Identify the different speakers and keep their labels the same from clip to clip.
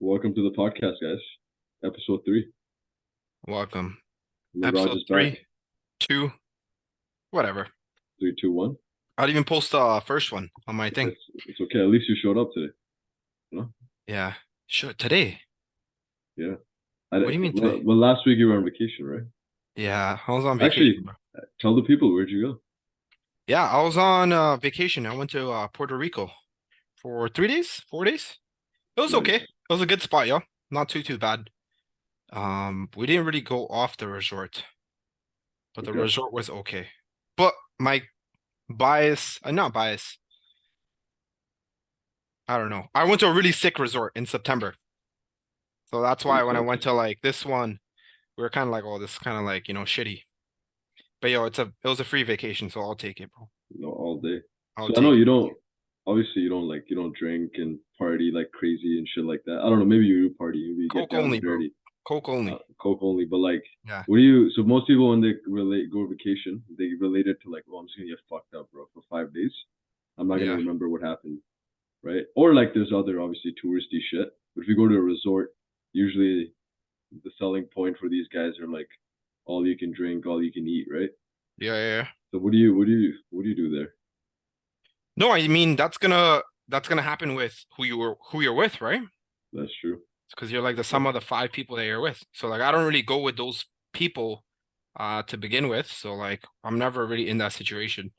Speaker 1: Welcome to the podcast, guys. Episode 3.
Speaker 2: Welcome.
Speaker 1: Manraj
Speaker 2: Episode
Speaker 1: is back.
Speaker 2: 3, 2, whatever.
Speaker 1: 3, 2, 1.
Speaker 2: I'd even post the first one on my thing.
Speaker 1: It's okay. At least you showed up today. You know?
Speaker 2: Yeah. Sure. Today.
Speaker 1: Yeah.
Speaker 2: What do you mean today?
Speaker 1: Well, last week you were on vacation, right?
Speaker 2: Yeah. I was on
Speaker 1: Actually,
Speaker 2: vacation, bro.
Speaker 1: tell the people, where'd you go?
Speaker 2: Yeah. I was on vacation. I went to Puerto Rico for 3 days, 4 days. It was okay.
Speaker 1: Nice.
Speaker 2: It was a good spot, yo. Not too bad. We didn't really go off the resort, but the
Speaker 1: Okay.
Speaker 2: resort was okay. But my bias, not bias. I don't know. I went to a really sick resort in September. So that's
Speaker 1: That
Speaker 2: why when I went
Speaker 1: sucks.
Speaker 2: to like this one, we were kind of like, oh, this is kind of like, shitty. But yo, it was a free vacation, so I'll take it, bro.
Speaker 1: All day.
Speaker 2: I'll
Speaker 1: So I know
Speaker 2: take
Speaker 1: you
Speaker 2: it.
Speaker 1: don't, obviously you don't drink and party like crazy and shit like that. I don't know. Maybe you do party. Maybe you get
Speaker 2: Coke
Speaker 1: down
Speaker 2: only,
Speaker 1: and
Speaker 2: bro.
Speaker 1: dirty.
Speaker 2: Coke only.
Speaker 1: Coke only. But like,
Speaker 2: Yeah.
Speaker 1: so most people when they go vacation, they relate it to like, oh, I'm just gonna get fucked up, bro, for 5 days. I'm not gonna
Speaker 2: Yeah.
Speaker 1: remember what happened, right? Or like there's other obviously touristy shit. But if you go to a resort, usually the selling point for these guys are like all you can drink, all you can eat, right?
Speaker 2: Yeah, yeah, yeah.
Speaker 1: So what do you do there?
Speaker 2: No, I mean that's gonna happen with who you're with, right?
Speaker 1: That's true.
Speaker 2: Because you're like the
Speaker 1: Yeah,
Speaker 2: sum of the 5 people that you're with. So like I don't really go with those people to begin with. So like I'm never really in that situation.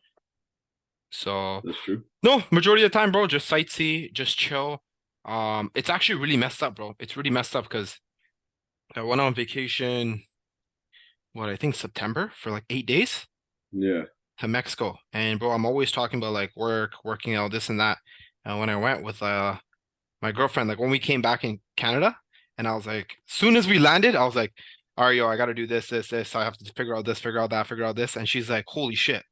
Speaker 2: So
Speaker 1: that's true.
Speaker 2: no, majority of the time, bro, just sightsee, just chill. It's actually really messed up, bro. It's really messed up because I went on vacation, what I think September for like 8 days
Speaker 1: Yeah.
Speaker 2: to Mexico. And bro, I'm always talking about like work, working out, this and that. And when I went with my girlfriend, like when we came back in Canada, and I was like, soon as we landed, I was like, all right, yo, I gotta do this, this, this. I have to figure out this, figure out that, figure out this. And she's like, holy shit,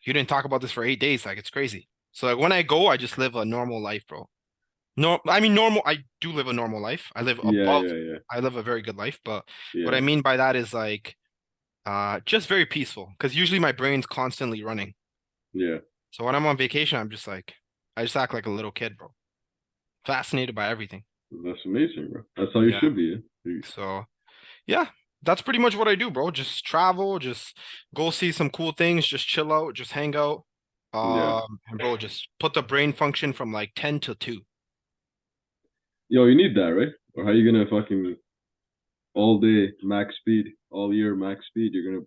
Speaker 2: you didn't talk about this for 8 days. Like it's crazy. So like when I go, I just live a normal life, bro. No, I mean normal. I do live a normal life.
Speaker 1: Yeah, yeah, yeah.
Speaker 2: I live a very good life. But what
Speaker 1: Yeah.
Speaker 2: I mean by that is like just very peaceful. Because usually my brain's constantly running.
Speaker 1: Yeah.
Speaker 2: So when I'm on vacation, I'm just like, I just act like a little kid, bro. Fascinated by everything.
Speaker 1: That's amazing, bro. That's how you
Speaker 2: Yeah.
Speaker 1: should be.
Speaker 2: So yeah, that's pretty much what I do, bro. Just travel, just go see some cool things, just chill out, just hang out.
Speaker 1: Yeah.
Speaker 2: And bro, just put the brain function from like 10 to 2.
Speaker 1: Yo, you need that, right? Or how you gonna fucking all day max speed, all year max speed? You're gonna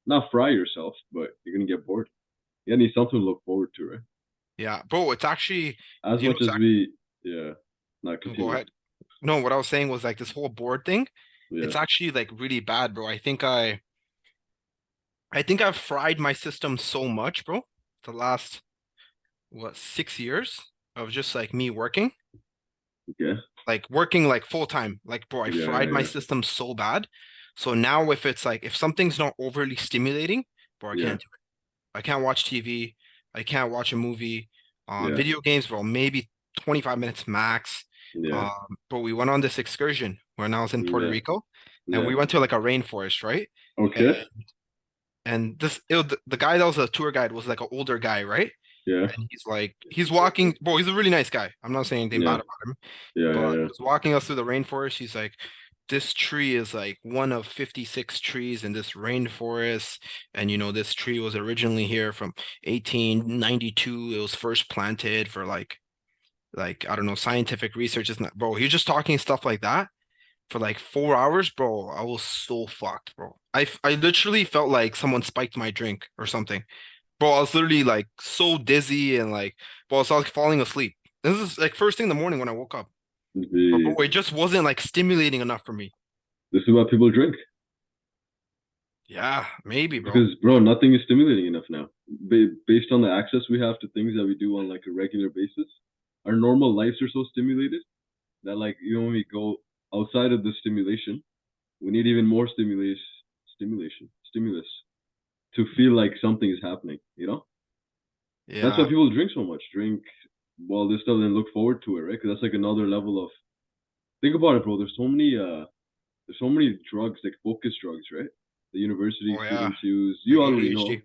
Speaker 1: not fry yourself, but you're gonna get bored. You need something to look forward to, right?
Speaker 2: Yeah, bro, it's actually,
Speaker 1: As
Speaker 2: you know,
Speaker 1: much as we, yeah, not
Speaker 2: go
Speaker 1: continue.
Speaker 2: ahead. No, what I was saying was like this whole board thing.
Speaker 1: Yeah.
Speaker 2: It's actually like really bad, bro. I think I've fried my system so much, bro. The last what 6 years of just like me working,
Speaker 1: Okay.
Speaker 2: like working like full time. Like, bro, I
Speaker 1: Yeah, yeah,
Speaker 2: fried my
Speaker 1: yeah.
Speaker 2: system so bad. So now if it's like if something's not overly stimulating, bro, I
Speaker 1: Yeah.
Speaker 2: can't do it. I can't watch TV. I can't watch a movie.
Speaker 1: Yeah.
Speaker 2: Video games, bro, maybe 25 minutes max.
Speaker 1: Yeah.
Speaker 2: But we went on this excursion when I was in Puerto
Speaker 1: Yeah.
Speaker 2: Rico, and
Speaker 1: Yeah.
Speaker 2: we went to like a rainforest, right? And,
Speaker 1: Okay.
Speaker 2: and the guy that was a tour guide was like an older guy, right?
Speaker 1: Yeah.
Speaker 2: And he's like, he's walking, bro, he's a really nice guy. I'm not saying anything bad
Speaker 1: Yeah.
Speaker 2: about him,
Speaker 1: Yeah.
Speaker 2: but
Speaker 1: Yeah.
Speaker 2: he
Speaker 1: Yeah.
Speaker 2: was walking us through the rainforest. He's like, this tree is like one of 56 trees in this rainforest. And this tree was originally here from 1892. It was first planted for like I don't know, scientific research. Isn't bro? He's just talking stuff like that for like 4 hours, bro. I was so fucked, bro. I literally felt like someone spiked my drink or something. Bro, I was literally like so dizzy and like, bro, I was like falling asleep. This is like first thing in the morning when I woke up. But bro,
Speaker 1: The
Speaker 2: it just wasn't like stimulating enough for me.
Speaker 1: This is what people drink
Speaker 2: Yeah, maybe, bro.
Speaker 1: because, bro, nothing is stimulating enough now. Based on the access we have to things that we do on like a regular basis, our normal lives are so stimulated that like when we go outside of the stimulation, we need even more stimulus to feel like something is happening. That's why
Speaker 2: Yeah.
Speaker 1: people drink so much. Drink while this stuff and look forward to it, right? Because that's like another level of think about it, bro. There's so many drugs, like focus drugs, right? The university
Speaker 2: Oh yeah.
Speaker 1: students use. You
Speaker 2: Like
Speaker 1: already
Speaker 2: ADHD.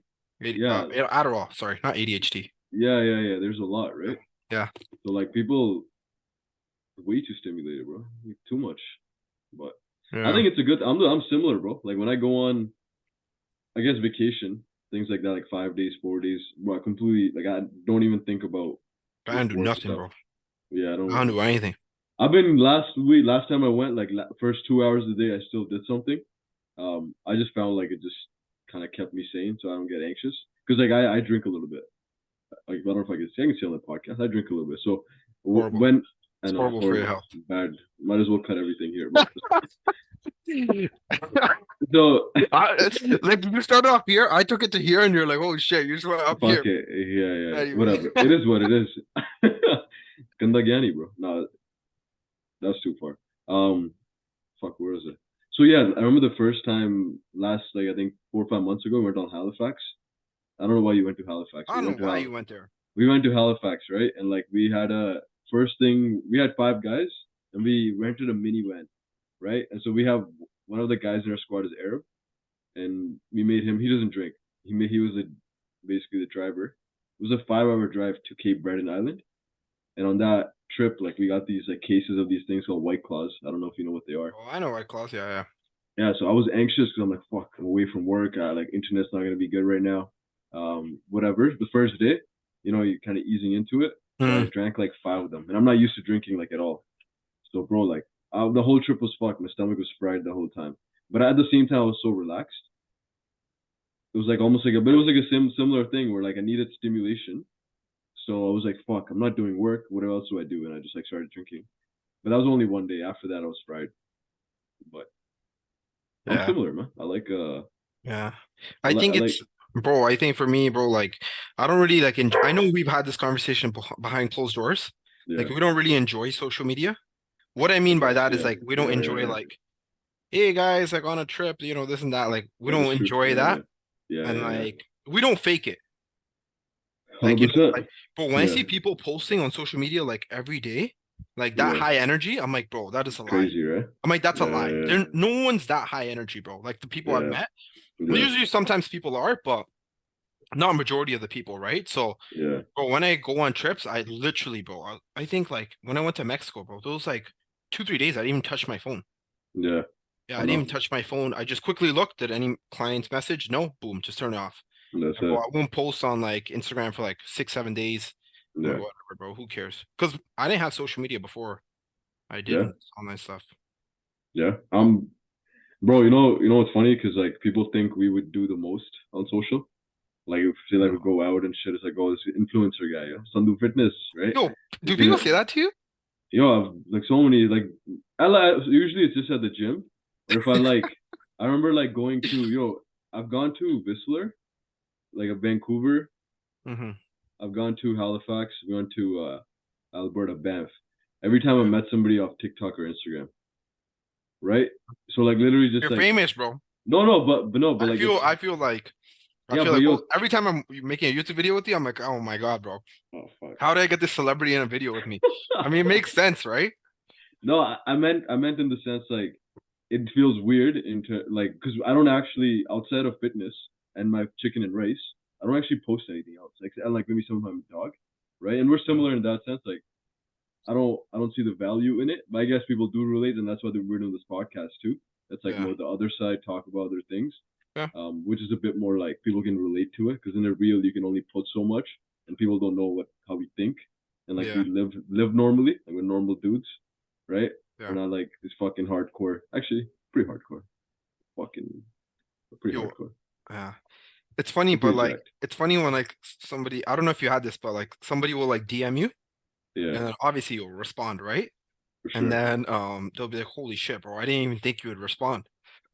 Speaker 1: know. Yeah,
Speaker 2: Adderall, sorry, not ADHD.
Speaker 1: yeah, yeah, yeah. There's a lot,
Speaker 2: Yeah.
Speaker 1: right?
Speaker 2: Yeah.
Speaker 1: So like people way too stimulated, bro. Like, too much. But I
Speaker 2: Yeah.
Speaker 1: think it's a good. I'm similar, bro. Like when I go on, I guess vacation, things like that, like 5 days, 4 days. Bro, I completely like I don't even think about
Speaker 2: I
Speaker 1: like
Speaker 2: don't do
Speaker 1: work
Speaker 2: nothing,
Speaker 1: stuff.
Speaker 2: bro.
Speaker 1: Yeah, I
Speaker 2: I
Speaker 1: don't.
Speaker 2: don't do anything.
Speaker 1: I've been last week. Last time I went, like first 2 hours of the day, I still did something. I just found like it just kind of kept me sane, so I don't get anxious. Because like I drink a little bit. Like I don't know if I can say on the podcast. I drink a little bit. So
Speaker 2: Horrible.
Speaker 1: when I
Speaker 2: It's
Speaker 1: know it's
Speaker 2: horrible for your
Speaker 1: horrible,
Speaker 2: health.
Speaker 1: bad. Might as well cut everything here. But so
Speaker 2: Like you started off here, I took it to here, and you're like, "Oh shit!" You just went up
Speaker 1: fuck
Speaker 2: here.
Speaker 1: it. Yeah, yeah.
Speaker 2: Anyway.
Speaker 1: Whatever. It is what it is. Kandagani, bro. No, that's too far. Fuck. Where is it? So yeah, I remember the first time last, like I think 4 or 5 months ago, we went on Halifax. I don't know why you went to Halifax.
Speaker 2: I don't know why you went there.
Speaker 1: We went to Halifax, right? And like we had a first thing, we had 5 guys, and we rented a minivan, right? And so we have one of the guys in our squad is Arab, and we made him. He doesn't drink. He was basically the driver. It was a 5 hour drive to Cape Breton Island, and on that trip, like we got these like cases of these things called White Claws. I don't know if you know what they are.
Speaker 2: Oh, I know White Claws. Yeah, yeah.
Speaker 1: Yeah, so I was anxious because I'm like, fuck, I'm away from work. Like internet's not gonna be good right now. Whatever. The first day, you're kind of easing into it. So I
Speaker 2: Mm.
Speaker 1: drank like 5 of them, and I'm not used to drinking like at all. So, bro, like the whole trip was fucked. My stomach was fried the whole time. But at the same time, I was so relaxed. It was like almost like but it was like a similar thing where like I needed stimulation. So I was like, fuck, I'm not doing work. What else do I do? And I just like started drinking. But that was only one day. After that, I was fried. But I'm
Speaker 2: Yeah,
Speaker 1: similar, man.
Speaker 2: yeah.
Speaker 1: I like,
Speaker 2: Bro. I think for me, bro, like I don't really like. I know we've had this conversation behind closed doors. Like
Speaker 1: yeah,
Speaker 2: we don't really enjoy social media. What I mean by that is
Speaker 1: yeah,
Speaker 2: like we don't
Speaker 1: yeah,
Speaker 2: enjoy
Speaker 1: yeah,
Speaker 2: like, hey guys, like on a trip, this and that. Like we
Speaker 1: yeah. That's
Speaker 2: don't
Speaker 1: true.
Speaker 2: enjoy
Speaker 1: Yeah,
Speaker 2: that,
Speaker 1: yeah,
Speaker 2: and
Speaker 1: yeah, yeah.
Speaker 2: like we don't fake it. Like
Speaker 1: 100%.
Speaker 2: like, but when I
Speaker 1: Yeah,
Speaker 2: see people posting on social media like every day, like that
Speaker 1: yeah.
Speaker 2: high energy, I'm like, bro, that is a lie.
Speaker 1: Crazy, right?
Speaker 2: I'm like, that's a
Speaker 1: Yeah,
Speaker 2: lie.
Speaker 1: yeah,
Speaker 2: There, no one's that high energy, bro. Like the people I've
Speaker 1: yeah,
Speaker 2: met,
Speaker 1: yeah,
Speaker 2: usually sometimes people are, but not majority of the people, right? So,
Speaker 1: yeah,
Speaker 2: bro, when I go on trips, I literally, bro, I think like when I went to Mexico, bro, those like 2, 3 days, I didn't even touch my phone.
Speaker 1: yeah.
Speaker 2: Yeah, I
Speaker 1: I
Speaker 2: didn't
Speaker 1: know.
Speaker 2: even touch my phone. I just quickly looked. Did any clients message? No. Boom, just turn it off.
Speaker 1: That's
Speaker 2: And bro,
Speaker 1: it.
Speaker 2: I won't post on like Instagram for like 6, 7 days. I'm like,
Speaker 1: Yeah,
Speaker 2: whatever, bro. Who cares? Because I didn't have social media before I did
Speaker 1: yeah,
Speaker 2: online stuff.
Speaker 1: yeah.
Speaker 2: But
Speaker 1: Bro, what's funny? Because like people think we would do the most on social. Like if say like we
Speaker 2: no.
Speaker 1: go out and shit, it's like, oh, this influencer guy, Sandhu Fitness, right?
Speaker 2: Yo,
Speaker 1: He's
Speaker 2: do people
Speaker 1: gonna,
Speaker 2: say that to you?
Speaker 1: I've, like so many like usually it's just at the gym, or if I remember like going to I've gone to Whistler, like a Vancouver.
Speaker 2: Mm-hmm.
Speaker 1: I've gone to Halifax. I've gone to Alberta, Banff. Every time I
Speaker 2: Yeah.
Speaker 1: met somebody off TikTok or Instagram, right? So like literally just
Speaker 2: You're
Speaker 1: like
Speaker 2: famous, bro.
Speaker 1: no, no, but no, but
Speaker 2: I
Speaker 1: like
Speaker 2: feel
Speaker 1: it's
Speaker 2: I feel like I
Speaker 1: yeah,
Speaker 2: feel
Speaker 1: but
Speaker 2: like, bro, every time I'm making a YouTube video with you, I'm like, oh my God, bro.
Speaker 1: oh fuck.
Speaker 2: How did I get this celebrity in a video with me? I mean, it makes sense, right?
Speaker 1: No, I meant in the sense like it feels weird into like because I don't actually outside of fitness and my chicken and rice, I don't actually post anything else. Like and like maybe some of my dog, right? And we're
Speaker 2: Yeah.
Speaker 1: similar in that sense. Like I don't see the value in it, but I guess people do relate, and that's why we're doing this podcast too. That's like
Speaker 2: Yeah.
Speaker 1: more the other side, talk about other things,
Speaker 2: Yeah.
Speaker 1: which is a bit more like people can relate to it because in the real you can only put so much, and people don't know how we think, and like we
Speaker 2: Yeah.
Speaker 1: live normally, like we're normal dudes, right? We're
Speaker 2: Yeah.
Speaker 1: not like this fucking hardcore. Actually, pretty hardcore. Fucking pretty
Speaker 2: Yo,
Speaker 1: hardcore.
Speaker 2: yeah. It's funny,
Speaker 1: We're
Speaker 2: but
Speaker 1: pretty
Speaker 2: like
Speaker 1: jacked.
Speaker 2: it's funny when like somebody, I don't know if you had this, but like somebody will like DM you
Speaker 1: Yeah,
Speaker 2: and then obviously you'll respond, right?
Speaker 1: for
Speaker 2: And
Speaker 1: sure.
Speaker 2: then they'll be like, holy shit, bro, I didn't even think you would respond.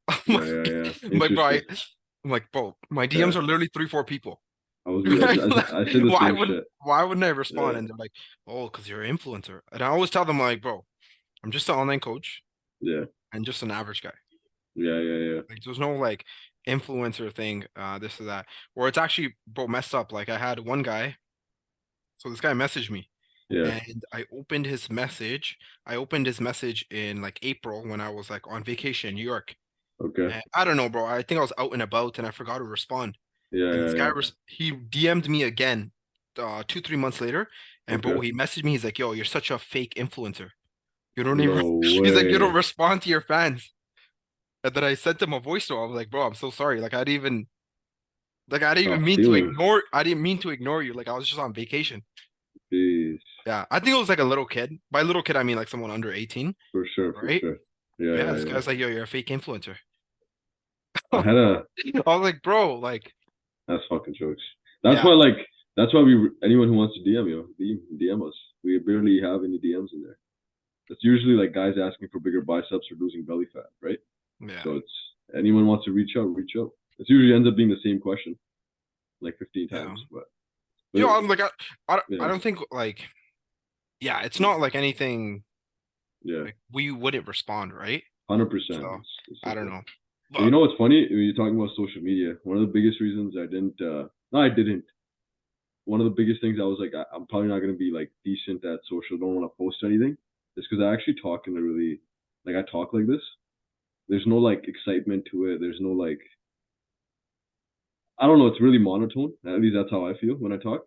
Speaker 2: I'm
Speaker 1: Yeah,
Speaker 2: like,
Speaker 1: yeah, yeah.
Speaker 2: I'm like, bro,
Speaker 1: Interesting.
Speaker 2: I'm like, bro, my
Speaker 1: Yeah,
Speaker 2: DMs are literally 3, 4 people.
Speaker 1: I was.
Speaker 2: Right?
Speaker 1: I said the
Speaker 2: Why
Speaker 1: same
Speaker 2: wouldn't
Speaker 1: shit.
Speaker 2: why wouldn't I respond?
Speaker 1: Yeah,
Speaker 2: And they're like, oh, because you're an influencer. And I always tell them like, bro, I'm just an online coach
Speaker 1: yeah,
Speaker 2: and just an average guy.
Speaker 1: yeah, yeah, yeah.
Speaker 2: Like there's no like influencer thing, this or that. Or it's actually bro messed up. Like I had one guy, so this guy messaged me
Speaker 1: Yeah.
Speaker 2: and I opened his message. I opened his message in like April when I was like on vacation in New York.
Speaker 1: Okay.
Speaker 2: And I don't know, bro. I think I was out and about and I forgot to respond.
Speaker 1: Yeah,
Speaker 2: And this
Speaker 1: yeah,
Speaker 2: guy
Speaker 1: yeah.
Speaker 2: he DM'd me again 2, 3 months later. And bro,
Speaker 1: Okay.
Speaker 2: he messaged me, he's like, yo, you're such a fake influencer. You don't even.
Speaker 1: No
Speaker 2: He's like, you don't
Speaker 1: way.
Speaker 2: respond to your fans. And then I sent him a voice note. I was like, bro, I'm so sorry. I didn't even
Speaker 1: Tough
Speaker 2: mean to
Speaker 1: feeling.
Speaker 2: ignore. I didn't mean to ignore you. Like I was just on vacation.
Speaker 1: Jeez.
Speaker 2: Yeah, I think it was like a little kid. By little kid, I mean like someone under 18,
Speaker 1: For sure, for
Speaker 2: right?
Speaker 1: sure. Yeah,
Speaker 2: Yeah,
Speaker 1: yeah,
Speaker 2: this
Speaker 1: yeah.
Speaker 2: guy's like, yo, you're a fake influencer.
Speaker 1: I
Speaker 2: I
Speaker 1: had a
Speaker 2: was like, bro, like,
Speaker 1: That's fucking jokes.
Speaker 2: yeah,
Speaker 1: That's why anyone who wants to DM you, DM us. We barely have any DMs in there. It's usually like guys asking for bigger biceps or losing belly fat, right?
Speaker 2: yeah,
Speaker 1: So it's anyone wants to reach out, reach out. It usually ends up being the same question, like 15
Speaker 2: yeah.
Speaker 1: times. But
Speaker 2: Yo, I'm like, I
Speaker 1: yeah,
Speaker 2: don't think like, yeah, it's not like anything
Speaker 1: yeah,
Speaker 2: like we wouldn't respond, right?
Speaker 1: 100%.
Speaker 2: So
Speaker 1: It's
Speaker 2: I
Speaker 1: just
Speaker 2: don't
Speaker 1: that.
Speaker 2: know,
Speaker 1: But you
Speaker 2: but
Speaker 1: know what's funny? When you're talking about social media, one of the biggest reasons I didn't, no, I didn't. One of the biggest things I was like, I'm probably not gonna be like decent at social. Don't want to post anything. Is because I actually talk in a really like I talk like this. There's no like excitement to it. There's no like I don't know. It's really monotone. At least that's how I feel when I talk,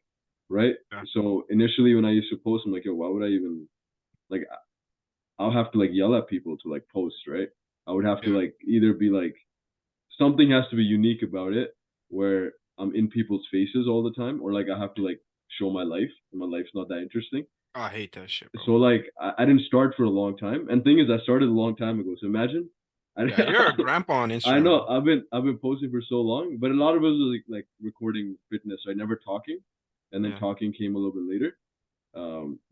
Speaker 1: right?
Speaker 2: yeah,
Speaker 1: So initially when I used to post, I'm like, yo, why would I even like? I'll have to like yell at people to like post, right? I would have to
Speaker 2: yeah.
Speaker 1: like either be like something has to be unique about it where I'm in people's faces all the time, or like I have to like show my life, and my life's not that interesting.
Speaker 2: I hate that shit, bro.
Speaker 1: So like I didn't start for a long time, and thing is, I started a long time ago. So imagine, I
Speaker 2: Yeah, you're a grandpa on
Speaker 1: I
Speaker 2: Instagram,
Speaker 1: know
Speaker 2: bro.
Speaker 1: I've been posting for so long, but a lot of it was like recording fitness, right? Never talking, and then
Speaker 2: Yeah.
Speaker 1: talking came a little bit later.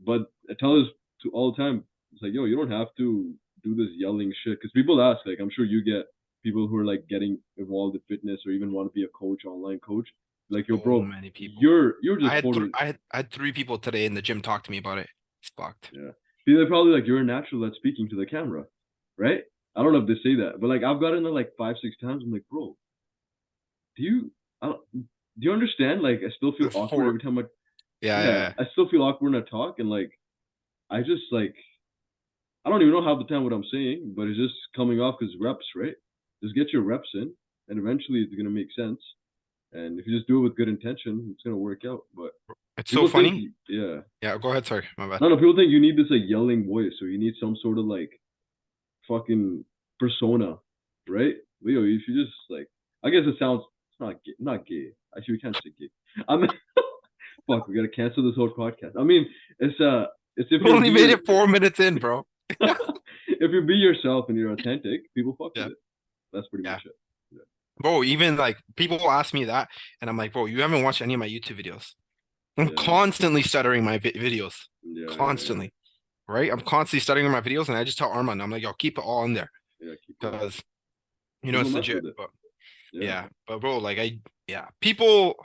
Speaker 1: But I tell this to all the time. It's like, yo, you don't have to do this yelling shit because people ask. Like, I'm sure you get people who are like getting involved in fitness or even want to be a coach, online coach. Like, yo,
Speaker 2: So
Speaker 1: bro,
Speaker 2: many people.
Speaker 1: you're
Speaker 2: I
Speaker 1: just
Speaker 2: had th
Speaker 1: posting.
Speaker 2: I had three people today in the gym talk to me about it. It's fucked.
Speaker 1: Yeah, see, they're probably like you're a natural at speaking to the camera, right? I don't know if they say that, but like I've gotten it like 5, 6 times. I'm like, bro, do you? I don't, do you understand? Like, I still feel
Speaker 2: The
Speaker 1: awkward
Speaker 2: four.
Speaker 1: every time I.
Speaker 2: Yeah, yeah,
Speaker 1: Yeah,
Speaker 2: yeah.
Speaker 1: I still feel awkward when I talk, and like I just like I don't even know half the time what I'm saying, but it's just coming off because reps, right? Just get your reps in, and eventually it's gonna make sense. And if you just do it with good intention, it's gonna work out. But
Speaker 2: It's so
Speaker 1: people think,
Speaker 2: funny.
Speaker 1: yeah,
Speaker 2: Yeah, go ahead. Sorry, my bad.
Speaker 1: no, no, people think you need this like yelling voice, or you need some sort of like fucking persona, right? But, yo, if you just like, I guess it sounds it's not gay. Actually, we can't say gay. I mean, fuck, we gotta cancel this whole podcast. I mean, it's if
Speaker 2: We
Speaker 1: you're
Speaker 2: only
Speaker 1: be
Speaker 2: made
Speaker 1: your
Speaker 2: it 4 minutes in, bro.
Speaker 1: if you be yourself and you're authentic, people fuck with
Speaker 2: Yeah,
Speaker 1: it. That's pretty much
Speaker 2: yeah.
Speaker 1: it. Yeah.
Speaker 2: Bro, even like people ask me that, and I'm like, bro, you haven't watched any of my YouTube videos. I'm
Speaker 1: Yeah.
Speaker 2: constantly stuttering my videos.
Speaker 1: Yeah. Yeah. Yeah.
Speaker 2: Constantly, right? I'm constantly stuttering my videos, and I just tell Armand, I'm like, yo, keep it all in there
Speaker 1: Yeah. Keep it all.
Speaker 2: because
Speaker 1: People
Speaker 2: it's
Speaker 1: mess
Speaker 2: legit.
Speaker 1: with it.
Speaker 2: But
Speaker 1: Yeah.
Speaker 2: yeah, but bro, like yeah, people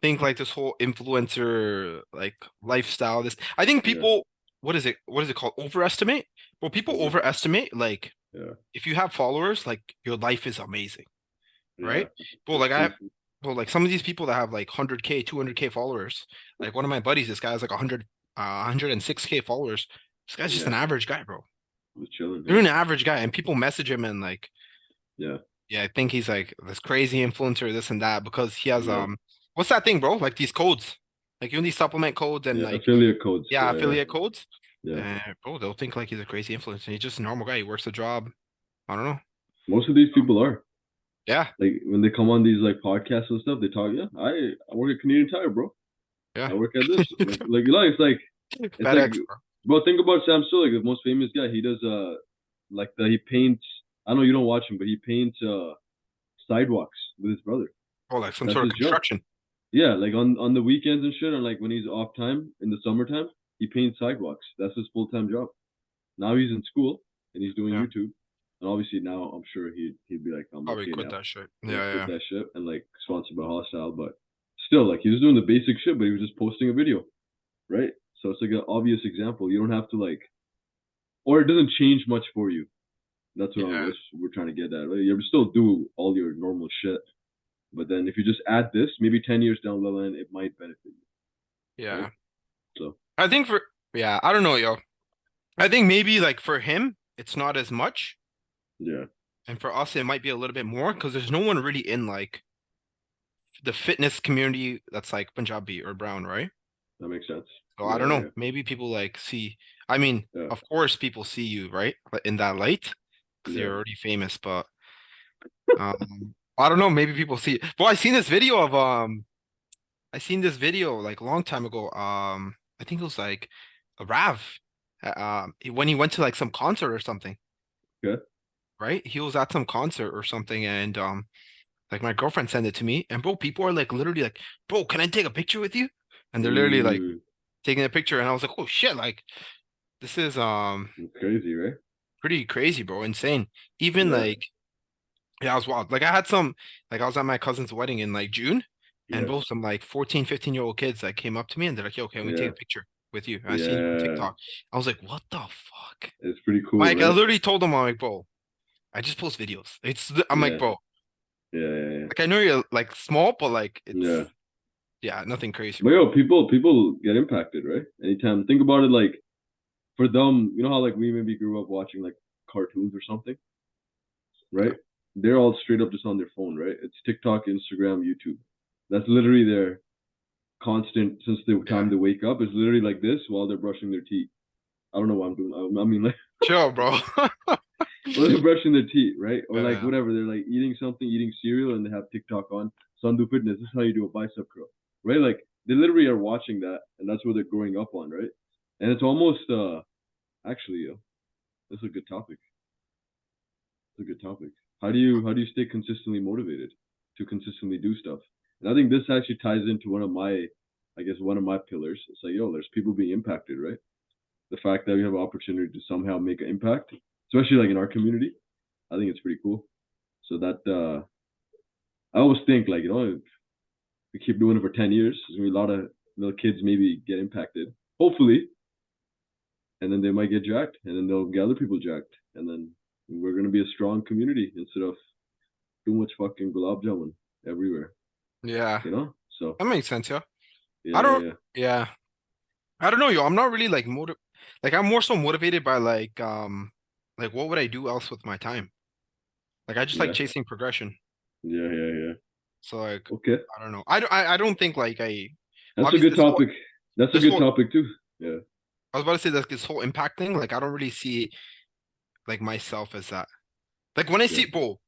Speaker 2: think like this whole influencer like lifestyle. I think
Speaker 1: Yeah.
Speaker 2: people, what is it called? Overestimate. Well, people
Speaker 1: Over.
Speaker 2: overestimate like
Speaker 1: Yeah.
Speaker 2: if you have followers, like your life is amazing,
Speaker 1: Yeah.
Speaker 2: right? Well,
Speaker 1: It's
Speaker 2: like
Speaker 1: true.
Speaker 2: some of these people that have like 100K, 200K followers, like one of my buddies, this guy has like 106K followers. This guy's just
Speaker 1: Yeah.
Speaker 2: an average guy, bro.
Speaker 1: It's chilling.
Speaker 2: You're
Speaker 1: Yeah.
Speaker 2: an average guy, and people message him and like,
Speaker 1: Yeah.
Speaker 2: yeah, I think he's like this crazy influencer, this and that, because he has
Speaker 1: Yeah.
Speaker 2: what's that thing, bro? Like these codes, like even these supplement codes and
Speaker 1: Yeah.
Speaker 2: like
Speaker 1: Affiliate codes.
Speaker 2: yeah,
Speaker 1: Yeah. Yeah.
Speaker 2: affiliate codes.
Speaker 1: Yeah.
Speaker 2: Bro, they'll think like he's a crazy influencer. He's just a normal guy. He works a job. I don't know.
Speaker 1: Most of these
Speaker 2: So
Speaker 1: people are
Speaker 2: yeah,
Speaker 1: like when they come on these like podcasts and stuff, they talk. Yeah. I work at Canadian Tire, bro.
Speaker 2: yeah.
Speaker 1: I work at this. It's like,
Speaker 2: FedEx, bro.
Speaker 1: bro. Think about Sam Sulek, the most famous guy. He does he paints. I know you don't watch him, but he paints sidewalks with his brother.
Speaker 2: Oh, like some
Speaker 1: That's
Speaker 2: sort of
Speaker 1: his job.
Speaker 2: construction.
Speaker 1: Yeah, like on the weekends and shit, and like when he's off time in the summertime, he paints sidewalks. That's his full time job. Now he's in school and he's doing
Speaker 2: Yeah,
Speaker 1: YouTube, and obviously now I'm sure he'd be like, I'm
Speaker 2: probably
Speaker 1: okay
Speaker 2: quit
Speaker 1: now.
Speaker 2: that shit.
Speaker 1: Yeah,
Speaker 2: Yeah,
Speaker 1: quit
Speaker 2: yeah,
Speaker 1: that shit and like sponsored by Hostile, but still, like he was doing the basic shit, but he was just posting a video, right? So it's like an obvious example. You don't have to like, or it doesn't change much for you.
Speaker 2: yeah,
Speaker 1: That's what we're trying to get at. Right? You still do all your normal shit, but then if you just add this, maybe 10 years down the line, it might benefit you, right?
Speaker 2: yeah.
Speaker 1: So
Speaker 2: I think for yeah, I don't know, yo. I think maybe like for him, it's not as much,
Speaker 1: yeah,
Speaker 2: and for us, it might be a little bit more because there's no one really in like the fitness community that's like Punjabi or brown, right?
Speaker 1: that makes sense.
Speaker 2: So I
Speaker 1: Yeah,
Speaker 2: don't
Speaker 1: yeah,
Speaker 2: know.
Speaker 1: yeah.
Speaker 2: Maybe people like see. I mean,
Speaker 1: Yeah,
Speaker 2: of course, people see you, right? In that light, because
Speaker 1: yeah,
Speaker 2: you're already famous. But I don't know. Maybe people see. Well, I seen this video like a long time ago. I think it was like a Rav, when he went to like some concert or something,
Speaker 1: okay.
Speaker 2: right? He was at some concert or something, and like my girlfriend sent it to me, and bro, people are like literally like, bro, can I take a picture with you? And they're literally like
Speaker 1: Mm,
Speaker 2: taking a picture, and I was like, oh shit, like this is
Speaker 1: crazy, right?
Speaker 2: pretty crazy, bro, insane. Even
Speaker 1: Yeah,
Speaker 2: like yeah, I was wild. Like I had some like I was at my cousin's wedding in like June, and
Speaker 1: yeah,
Speaker 2: both some like 14, 15-year-old kids that came up to me and they're like, yo, can we take
Speaker 1: yeah,
Speaker 2: a picture with you? And I seen you on
Speaker 1: yeah.
Speaker 2: TikTok. I was like, what the fuck?
Speaker 1: It's pretty cool,
Speaker 2: Like I
Speaker 1: right?
Speaker 2: literally told them, I'm like, bro, I just post videos. I'm like,
Speaker 1: Yeah,
Speaker 2: bro,
Speaker 1: yeah, yeah, yeah.
Speaker 2: like I know you're like small, but like
Speaker 1: Yeah.
Speaker 2: it's yeah, nothing crazy,
Speaker 1: But
Speaker 2: bro.
Speaker 1: yo, people get impacted, right? Anytime. Think about it, like for them, you know how like we maybe grew up watching like cartoons or something,
Speaker 2: Yeah.
Speaker 1: right? They're all straight up just on their phone, right? It's TikTok, Instagram, YouTube. That's literally their constant since the
Speaker 2: Yeah.
Speaker 1: time they wake up. Is literally like this while they're brushing their teeth. I don't know what I'm doing. I mean, like
Speaker 2: Chill, bro.
Speaker 1: while they're brushing their teeth, right? Or like
Speaker 2: Yeah.
Speaker 1: whatever. They're like eating something, eating cereal, and they have TikTok on. Sandhu Fitness. This is how you do a bicep curl, right? Like they literally are watching that, and that's what they're growing up on, right? And it's almost actually, this is a good topic. It's a good topic. How do you stay consistently motivated to consistently do stuff? And I think this actually ties into one of my, I guess one of my pillars. It's like, yo, there's people being impacted, right? The fact that we have an opportunity to somehow make an impact, especially like in our community, I think it's pretty cool. So that I always think like, if we keep doing it for 10 years, there's gonna be a lot of little kids maybe get impacted. Hopefully, and then they might get jacked, and then they'll get other people jacked, and then we're gonna be a strong community instead of too much fucking gulab jamun everywhere,
Speaker 2: Yeah.
Speaker 1: you know? So
Speaker 2: That makes sense, yeah.
Speaker 1: yeah,
Speaker 2: I
Speaker 1: yeah,
Speaker 2: don't
Speaker 1: yeah,
Speaker 2: yeah. I don't know, yo. I'm not really like I'm more so motivated by like what would I do else with my time? Like I just like
Speaker 1: yeah,
Speaker 2: chasing progression.
Speaker 1: yeah, yeah, yeah.
Speaker 2: So like
Speaker 1: Okay,
Speaker 2: I don't know. I don't think like I
Speaker 1: that's a
Speaker 2: obviously
Speaker 1: good topic. That's a
Speaker 2: this
Speaker 1: good
Speaker 2: whole
Speaker 1: topic too. Yeah,
Speaker 2: I was about to say that this whole impact thing, like I don't really see like myself as that. Like when I
Speaker 1: yeah,
Speaker 2: see bro,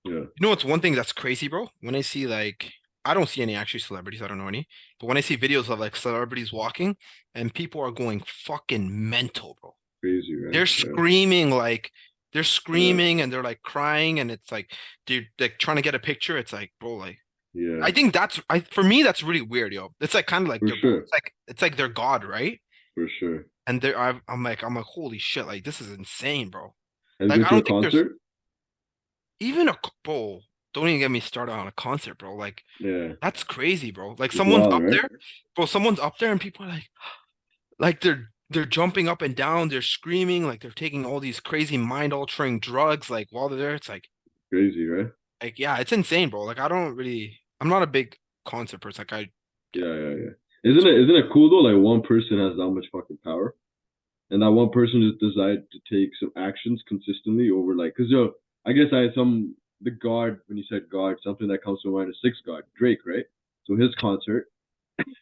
Speaker 1: yeah.
Speaker 2: you know what's one thing that's crazy, bro? When I see like I don't see any actually celebrities, I don't know any, but when I see videos of like celebrities walking and people are going fucking mental, bro.
Speaker 1: Crazy, right?
Speaker 2: They're
Speaker 1: Yeah,
Speaker 2: screaming like they're
Speaker 1: yeah,
Speaker 2: screaming and they're like crying and it's like they're like trying to get a picture. It's like, bro, like
Speaker 1: yeah,
Speaker 2: I think that's I for me that's really weird, yo. It's like kind of like
Speaker 1: for
Speaker 2: they're going
Speaker 1: sure,
Speaker 2: it's like they're God, right?
Speaker 1: for sure.
Speaker 2: And I'm like, holy shit, like this is insane, bro.
Speaker 1: Have you
Speaker 2: Like
Speaker 1: been
Speaker 2: I
Speaker 1: to a
Speaker 2: don't think there's
Speaker 1: concert?
Speaker 2: even bro. Don't even get me started on a concert, bro. Like
Speaker 1: Yeah,
Speaker 2: that's crazy, bro. Like
Speaker 1: it's
Speaker 2: someone's
Speaker 1: wild,
Speaker 2: up
Speaker 1: right?
Speaker 2: there, bro. Someone's up there, and people are like they're jumping up and down, they're screaming, like they're taking all these crazy mind-altering drugs. Like while they're there, it's
Speaker 1: Crazy, right?
Speaker 2: yeah, it's insane, bro. Like I'm not a big concert person. Like yeah,
Speaker 1: Yeah, yeah, yeah.
Speaker 2: it's cool.
Speaker 1: Isn't it cool though? Like one person has that much fucking power, and that one person just decided to take some actions consistently over like, cause yo, I guess I had some the God when you said God, something that comes to mind is Six God, Drake, right? So his concert,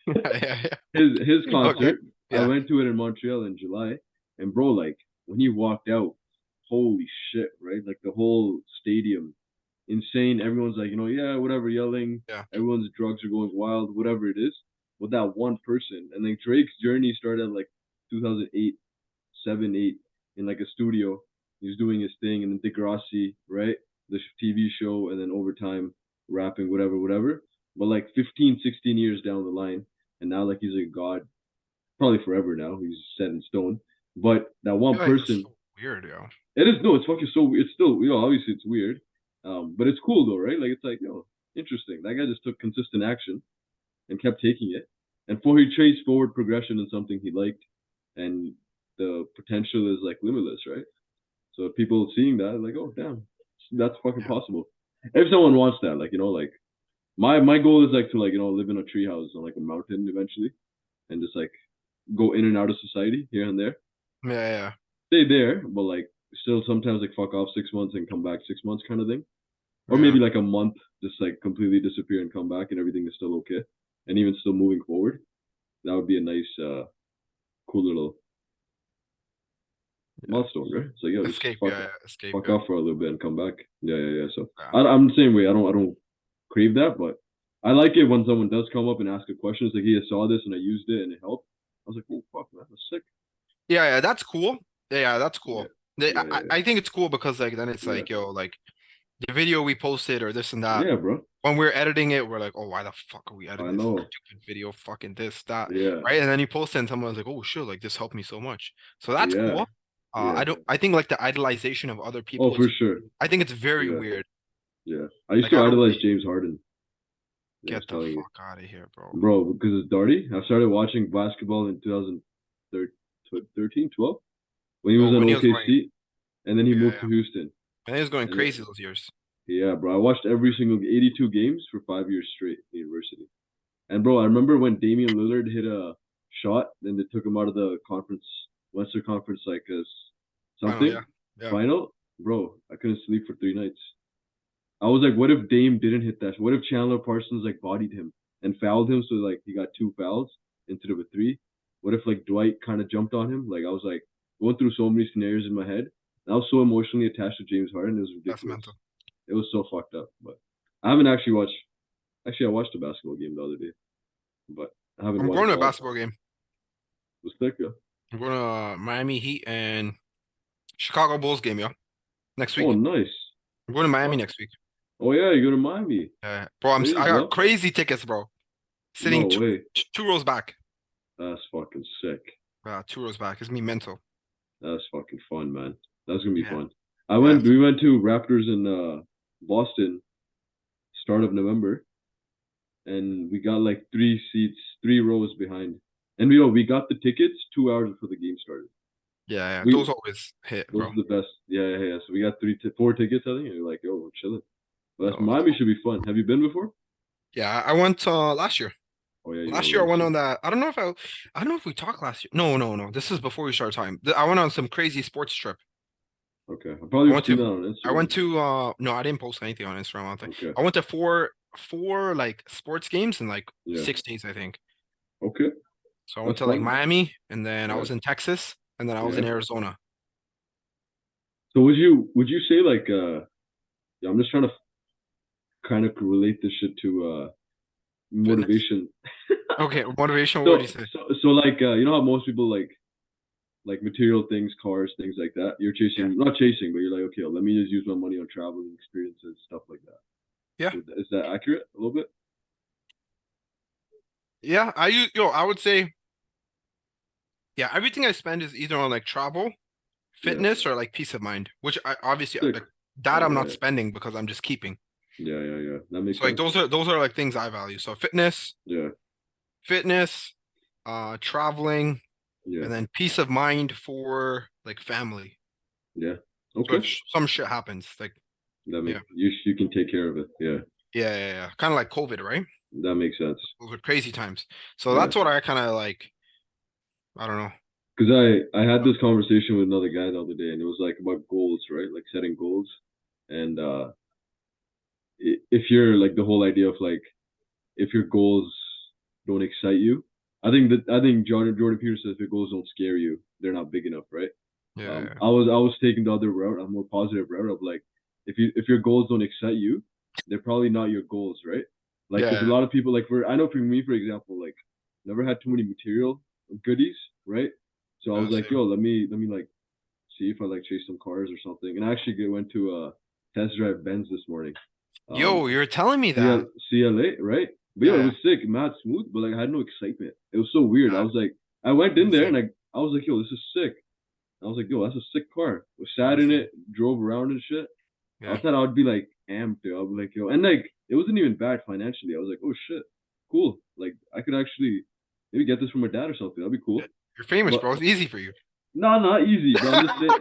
Speaker 2: Yeah, yeah,
Speaker 1: his
Speaker 2: yeah. Okay.
Speaker 1: concert, I
Speaker 2: Yeah.
Speaker 1: went to it in Montreal in July, and bro, like when he walked out, holy shit, right? Like the whole stadium, insane. Everyone's like, yeah, whatever, yelling.
Speaker 2: Yeah.
Speaker 1: Everyone's drugs are going wild, whatever it is. With that one person, and like Drake's journey started at like 2008, 7, 8, in like a studio. He's doing his thing, and then Degrassi, right? The TV show, and then overtime, rapping, whatever, whatever. But like 15, 16 years down the line, and now like he's a god, probably forever now. He's set in stone. But that
Speaker 2: I
Speaker 1: one
Speaker 2: feel like that's
Speaker 1: person,
Speaker 2: so weird, yo.
Speaker 1: it is no, it's fucking so. It's still, obviously it's weird, but it's cool though, right? Like it's like, interesting. That guy just took consistent action and kept taking it, and for he traced forward progression in something he liked, and the potential is like limitless, right? So people seeing that, like, oh damn, that's fucking
Speaker 2: Yeah.
Speaker 1: possible. If someone wants that, like, like my goal is like to like live in a treehouse on like a mountain eventually, and just like go in and out of society here and there,
Speaker 2: Yeah, yeah.
Speaker 1: stay there, but like still sometimes like fuck off 6 months and come back 6 months kind of thing, or
Speaker 2: Yeah.
Speaker 1: maybe like a month, just like completely disappear and come back and everything is still okay, and even still moving forward. That would be a nice, cool little milestone, right? So yo, just
Speaker 2: Escape, yeah, yeah, escape,
Speaker 1: fuck
Speaker 2: yeah.
Speaker 1: off for a little bit and come back. Yeah. So
Speaker 2: Yeah.
Speaker 1: I'm the same way. I don't crave that, but I like it when someone does come up and ask a question. It's like, hey, I saw this and I used it and it helped. I was like, oh fuck, man, that's sick.
Speaker 2: Yeah, that's cool. Yeah, that's
Speaker 1: Yeah,
Speaker 2: cool.
Speaker 1: yeah.
Speaker 2: I think it's cool because like then it's
Speaker 1: Yeah,
Speaker 2: like, yo, like the video we posted or this and that.
Speaker 1: yeah, bro.
Speaker 2: When we're editing it, we're like, oh, why the fuck are we editing
Speaker 1: I
Speaker 2: this
Speaker 1: know.
Speaker 2: stupid video? Fucking this, that,
Speaker 1: Yeah,
Speaker 2: right? And then you post it and someone's like, oh, sure, like this helped me so much. So that's
Speaker 1: yeah,
Speaker 2: cool.
Speaker 1: yeah.
Speaker 2: I think like the idolization of other
Speaker 1: Oh,
Speaker 2: people
Speaker 1: for
Speaker 2: is,
Speaker 1: sure.
Speaker 2: I think it's very
Speaker 1: Yeah,
Speaker 2: weird.
Speaker 1: yeah. I used
Speaker 2: Like
Speaker 1: to
Speaker 2: I don't
Speaker 1: idolize
Speaker 2: really
Speaker 1: James Harden. Yeah, I was
Speaker 2: get the
Speaker 1: telling you,
Speaker 2: fuck out of here, bro.
Speaker 1: bro, because it's Darty. I started watching basketball in 2013, 12, when he was
Speaker 2: Oh,
Speaker 1: on
Speaker 2: when he was going,
Speaker 1: OKC, and then he
Speaker 2: yeah,
Speaker 1: moved
Speaker 2: yeah.
Speaker 1: to Houston.
Speaker 2: And he was going
Speaker 1: And
Speaker 2: crazy those years.
Speaker 1: yeah, bro, I watched every single 82 games for 5 years straight in university. And bro, I remember when Damian Lillard hit a shot, then they took him out of the conference, Western Conference, like
Speaker 2: Final,
Speaker 1: something
Speaker 2: yeah. Yeah.
Speaker 1: final. Bro, I couldn't sleep for 3 nights. I was like, what if Dame didn't hit that? What if Chandler Parsons like bodied him and fouled him, so like he got 2 fouls instead of a three? What if like Dwight kind of jumped on him? Like I was like going through so many scenarios in my head. And I was so emotionally attached to James Harden. It was
Speaker 2: That's
Speaker 1: ridiculous.
Speaker 2: mental.
Speaker 1: It was so fucked up. But I haven't actually watched. Actually, I watched a basketball game the other day, but I haven't
Speaker 2: I'm
Speaker 1: watched
Speaker 2: going to a
Speaker 1: golf.
Speaker 2: basketball game.
Speaker 1: It was thick, yeah.
Speaker 2: I'm going to Miami Heat and Chicago Bulls game, yo. Next
Speaker 1: Oh,
Speaker 2: week.
Speaker 1: nice.
Speaker 2: I'm going to Miami
Speaker 1: Fuck.
Speaker 2: next week.
Speaker 1: Oh yeah, you go to Miami.
Speaker 2: Bro,
Speaker 1: There
Speaker 2: I
Speaker 1: you
Speaker 2: got
Speaker 1: go.
Speaker 2: crazy tickets, bro. Sitting
Speaker 1: No way.
Speaker 2: two rows back.
Speaker 1: That's fucking sick.
Speaker 2: 2 rows back. It's me mental.
Speaker 1: That's fucking fun, man. That's gonna be
Speaker 2: Yeah.
Speaker 1: fun.
Speaker 2: Yeah.
Speaker 1: We went to Raptors in Boston start of November, and we got like 3 seats, 3 rows behind. And we got the tickets 2 hours before the game started.
Speaker 2: Yeah. Those
Speaker 1: We
Speaker 2: always hit,
Speaker 1: those
Speaker 2: bro.
Speaker 1: are the best. Yeah. So we got 4 tickets, I think. And we're like, yo, we're chilling. But that's
Speaker 2: Those.
Speaker 1: Miami should be fun. Have you been before?
Speaker 2: Yeah, I went last year.
Speaker 1: Oh yeah, you
Speaker 2: Last
Speaker 1: went
Speaker 2: year I
Speaker 1: last
Speaker 2: went
Speaker 1: year.
Speaker 2: on that. I don't know if we talked last year. No. This is before we started talking. I went on some crazy sports trip.
Speaker 1: Okay, I
Speaker 2: I
Speaker 1: probably
Speaker 2: went
Speaker 1: seen
Speaker 2: to
Speaker 1: that on
Speaker 2: I went
Speaker 1: Instagram.
Speaker 2: to no, I didn't post anything on Instagram. I don't think.
Speaker 1: Okay,
Speaker 2: I went to four like sports games in like
Speaker 1: yeah.
Speaker 2: 6 days, I think.
Speaker 1: Okay,
Speaker 2: So I went
Speaker 1: that's
Speaker 2: to like
Speaker 1: fun.
Speaker 2: Miami, and then I
Speaker 1: Yeah,
Speaker 2: was in Texas, and then I was
Speaker 1: yeah.
Speaker 2: in Arizona.
Speaker 1: So would you say like yeah, I'm just trying to kind of relate this shit to
Speaker 2: Fitness.
Speaker 1: motivation.
Speaker 2: Okay, motivation. What would you
Speaker 1: So
Speaker 2: say?
Speaker 1: so like you know how most people like material things, cars, things like that. You're
Speaker 2: Yeah,
Speaker 1: chasing, not chasing, but you're like, okay, let me just use my money on traveling experiences, stuff like that.
Speaker 2: yeah,
Speaker 1: Is that accurate a little bit?
Speaker 2: yeah. I would say, yeah. Everything I spend is either on like travel,
Speaker 1: Yeah,
Speaker 2: fitness, or like peace of mind. Which I obviously
Speaker 1: sick.
Speaker 2: like that
Speaker 1: Oh
Speaker 2: I'm not
Speaker 1: yeah,
Speaker 2: spending because I'm just keeping.
Speaker 1: yeah. That makes
Speaker 2: So like
Speaker 1: sense.
Speaker 2: those are like things I value. So
Speaker 1: Yeah,
Speaker 2: fitness, traveling,
Speaker 1: yeah,
Speaker 2: and then peace of mind for like family.
Speaker 1: yeah.
Speaker 2: So
Speaker 1: Okay,
Speaker 2: if some shit happens, like
Speaker 1: that make
Speaker 2: yeah,
Speaker 1: you can take care of it. Yeah,
Speaker 2: yeah. Kind of like COVID, right?
Speaker 1: that makes sense.
Speaker 2: Those were crazy times. So
Speaker 1: Yeah.
Speaker 2: that's what I kind of like. I don't know.
Speaker 1: Because I had this conversation with another guy the other day, and it was like about goals, right? Like setting goals, and if you're like the whole idea of like if your goals don't excite you, I think Jordan Peterson says if your goals don't scare you, they're not big enough, right?
Speaker 2: Yeah,
Speaker 1: I was taking the other route, a more positive route of like if your goals don't excite you, they're probably not your goals, right? Like because a
Speaker 2: yeah.
Speaker 1: lot of people like I know for me for example like never had too many material goodies, right? So I was like,
Speaker 2: Same.
Speaker 1: yo, let me like see if I like chase some cars or something. And I actually went to test drive Benz this morning. Um,
Speaker 2: Yo, you're telling me that.
Speaker 1: CLA, right? But yo, it
Speaker 2: Yeah,
Speaker 1: was sick, mad smooth, but like I had no excitement. It was so weird. I
Speaker 2: yeah.
Speaker 1: was like, I went in there
Speaker 2: Insane.
Speaker 1: and I was like, yo, this is sick. I was like, yo, that's a sick car. I sat in
Speaker 2: Insane.
Speaker 1: it, drove around and shit. I
Speaker 2: Yeah.
Speaker 1: thought I would be like amped, dude. I'd be like, yo, and like it wasn't even bad financially. I was like, oh shit, cool. Like I could actually maybe get this from my dad or something. That'd be
Speaker 2: Yeah.
Speaker 1: cool.
Speaker 2: You're famous,
Speaker 1: But
Speaker 2: bro. It's easy for you.
Speaker 1: no, not easy. But I'm just saying.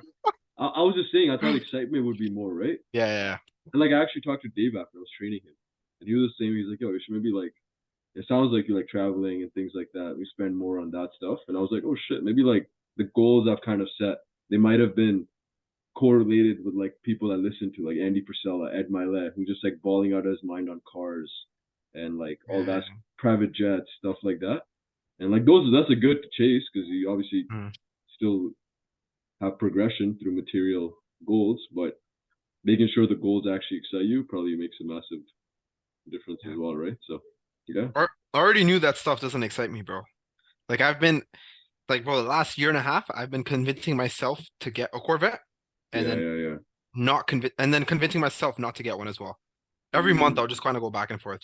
Speaker 1: I was just saying. I thought excitement would be more, right?
Speaker 2: Yeah.
Speaker 1: And like I actually talked to Dave after I was training him, and he was saying he's like, yo, you should maybe like. It sounds like you like traveling and things like that. We spend more on that stuff, and I was like, oh shit, maybe like the goals I've kind of set, they might have been correlated with like people I listen to, like Andy Priscilla, Ed Milet, who just like balling out his mind on cars and like all
Speaker 2: Yeah.
Speaker 1: that private jets, stuff like that. And like those, that's a good chase because you obviously
Speaker 2: Mm.
Speaker 1: still have progression through material goals, but making sure the goals actually excite you probably makes a massive difference as
Speaker 2: Yeah.
Speaker 1: well, right? So yeah,
Speaker 2: I already knew that stuff doesn't excite me, bro. Like I've been like, bro, the last year and a half, I've been convincing myself to get a Corvette and
Speaker 1: yeah,
Speaker 2: then
Speaker 1: yeah, yeah.
Speaker 2: not convince and then convincing myself not to get one as well. Every month
Speaker 1: Mm,
Speaker 2: I'll just kind of go back and forth.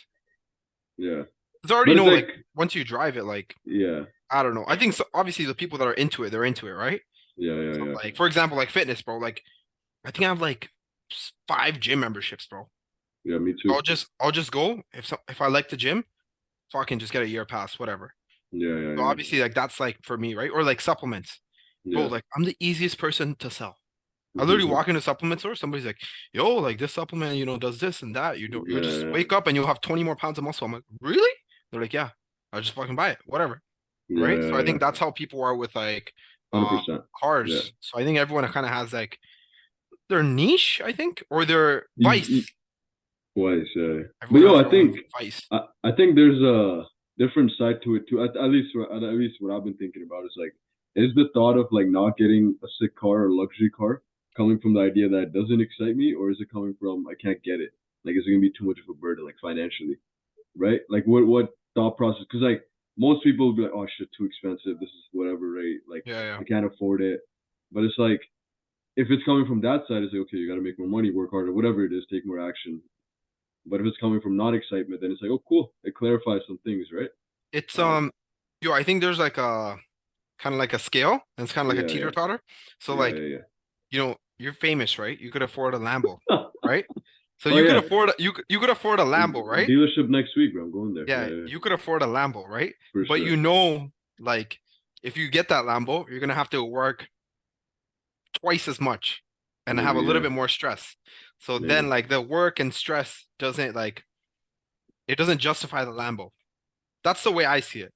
Speaker 1: yeah.
Speaker 2: Because I already
Speaker 1: But it's
Speaker 2: know
Speaker 1: like,
Speaker 2: like once you drive it, like
Speaker 1: yeah,
Speaker 2: I don't know. I think so, obviously the people that are into it, they're into it, right?
Speaker 1: yeah, yeah,
Speaker 2: So
Speaker 1: yeah,
Speaker 2: like for example, like fitness, bro. Like I think I have like 5 gym memberships, bro.
Speaker 1: yeah. Me
Speaker 2: I'll
Speaker 1: too.
Speaker 2: just I'll just go if I like the gym, fucking just get a year pass, whatever.
Speaker 1: Yeah, yeah,
Speaker 2: So
Speaker 1: yeah,
Speaker 2: obviously like that's like for me, right? Or like supplements. Bro,
Speaker 1: yeah.
Speaker 2: like I'm the easiest person to sell. I literally walk into a supplement store, somebody's like, yo, like this supplement, does this and that. You'll just
Speaker 1: Yeah,
Speaker 2: wake up and you'll have 20 more pounds of muscle. I'm like, really? They're like, yeah, I'll just fucking buy it, whatever.
Speaker 1: yeah,
Speaker 2: Right? So
Speaker 1: yeah,
Speaker 2: I
Speaker 1: yeah.
Speaker 2: think that's how people are with like
Speaker 1: 100%. Yeah.
Speaker 2: cars. So I think everyone kind of has like their niche, I think, or their
Speaker 1: You,
Speaker 2: vice.
Speaker 1: wise, but
Speaker 2: Everyone
Speaker 1: yo,
Speaker 2: has
Speaker 1: I
Speaker 2: their own
Speaker 1: think
Speaker 2: vice.
Speaker 1: I think there's a different side to it too. At least what I've been thinking about is like, is the thought of like not getting a sick car or luxury car coming from the idea that it doesn't excite me, or is it coming from I can't get it? Like, is it gonna be too much of a burden, like financially, right? Like, what thought process? Because like most people will be like, oh shit, too expensive. This is whatever, right? Like,
Speaker 2: Yeah, yeah.
Speaker 1: I can't afford it. But it's like if it's coming from that side, it's like okay, you got to make more money, work harder, whatever it is, take more action. But if it's coming from non-excitement, then it's like, oh, cool. It clarifies some things, right?
Speaker 2: It's
Speaker 1: Um,
Speaker 2: yo, I think there's like a kind of like a scale, and it's kind of like a
Speaker 1: yeah,
Speaker 2: teeter-totter. So
Speaker 1: yeah,
Speaker 2: like,
Speaker 1: yeah,
Speaker 2: you're famous, right? You could afford a Lambo,
Speaker 1: yeah.
Speaker 2: right? So
Speaker 1: Oh
Speaker 2: you could
Speaker 1: yeah,
Speaker 2: afford you could afford a Lambo, right?
Speaker 1: dealership next week, bro. I'm going there.
Speaker 2: Yeah,
Speaker 1: Yeah, yeah,
Speaker 2: you could afford a Lambo, right?
Speaker 1: for
Speaker 2: But
Speaker 1: sure.
Speaker 2: like if you get that Lambo, you're gonna have to work twice as much and have a
Speaker 1: Maybe,
Speaker 2: little
Speaker 1: yeah,
Speaker 2: bit more stress. So then
Speaker 1: maybe,
Speaker 2: like the work and stress doesn't like it doesn't justify the Lambo. That's the way I see it.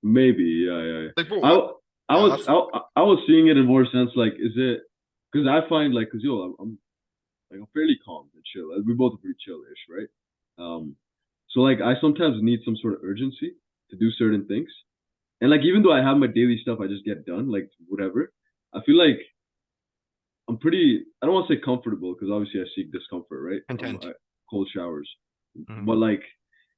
Speaker 1: maybe, yeah, yeah, yeah.
Speaker 2: Like, bro,
Speaker 1: I, I
Speaker 2: yeah,
Speaker 1: was,
Speaker 2: that's
Speaker 1: I was seeing it in more sense like, is it? Because I find like, cause yo, I'm like I'm fairly calm and chill. We both are pretty chill-ish, right? Um, so like I sometimes need some sort of urgency to do certain things. And like even though I have my daily stuff I just get done, like whatever, I feel like I'm pretty I don't want to say comfortable because obviously I seek discomfort, right?
Speaker 2: content.
Speaker 1: Cold showers.
Speaker 2: Mhm.
Speaker 1: But like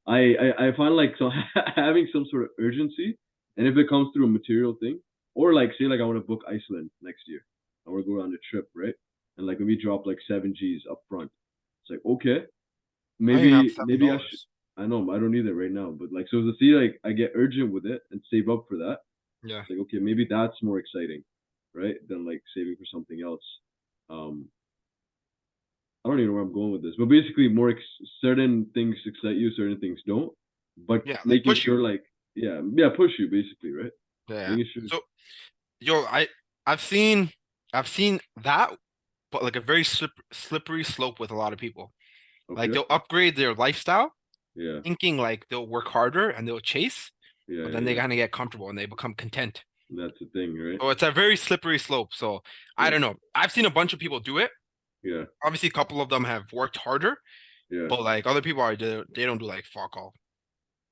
Speaker 1: I find like so having some sort of urgency and if it comes through a material thing, or like say like I want to book Iceland next year. I want to go on a trip, right? And like let me drop like 7 G's up front. It's like okay,
Speaker 2: I don't even have seven
Speaker 1: maybe I should
Speaker 2: dollars.
Speaker 1: I know I don't need it right now, but like so to see like I get urgent with it and save up for that,
Speaker 2: Yeah.
Speaker 1: it's like okay, maybe that's more exciting, right? Than like saving for something else. Um, I don't even know where I'm going with this, but basically, certain things excite you, certain things don't. But
Speaker 2: Yeah, like
Speaker 1: making
Speaker 2: push you.
Speaker 1: sure, like, yeah, push you basically, right?
Speaker 2: Yeah.
Speaker 1: Making sure,
Speaker 2: So yo, I've seen I've seen that, but like a very slippery slope with a lot of people. Like
Speaker 1: okay,
Speaker 2: they'll upgrade their lifestyle,
Speaker 1: yeah,
Speaker 2: thinking like they'll work harder and they'll chase,
Speaker 1: yeah,
Speaker 2: but
Speaker 1: yeah,
Speaker 2: then they
Speaker 1: yeah.
Speaker 2: kind of get comfortable and they become content.
Speaker 1: That's the thing, right?
Speaker 2: So it's a very slippery slope. So I
Speaker 1: Yeah,
Speaker 2: don't know. I've seen a bunch of people do it.
Speaker 1: yeah,
Speaker 2: Obviously, a couple of them have worked harder,
Speaker 1: yeah.
Speaker 2: but like other people are they don't do like fuck all,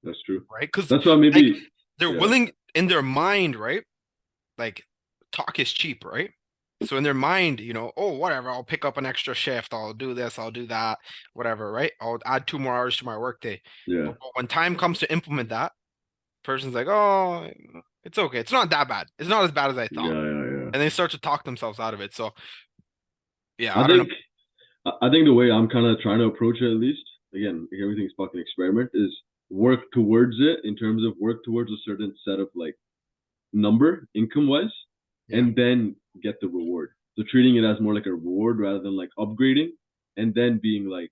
Speaker 1: That's true.
Speaker 2: right? Because
Speaker 1: That's why
Speaker 2: like
Speaker 1: maybe,
Speaker 2: they're
Speaker 1: yeah,
Speaker 2: willing in their mind, right? Like talk is cheap, right? So in their mind, oh, whatever, I'll pick up an extra shift, I'll do this, I'll do that, whatever, right? I'll add 2 more hours to my workday.
Speaker 1: yeah,
Speaker 2: But when time comes to implement that, person's like, oh, it's okay. It's not that bad. It's not as bad as I thought.
Speaker 1: yeah, yeah, yeah.
Speaker 2: And they start to talk themselves out of it. So yeah,
Speaker 1: I
Speaker 2: I don't know.
Speaker 1: think, I think the way I'm kind of trying to approach it, at least, again, like, everything's fucking experiment, is work towards it in terms of work towards a certain set of like number income wise
Speaker 2: Yeah.
Speaker 1: and then get the reward. So treating it as more like a reward rather than like upgrading and then being like,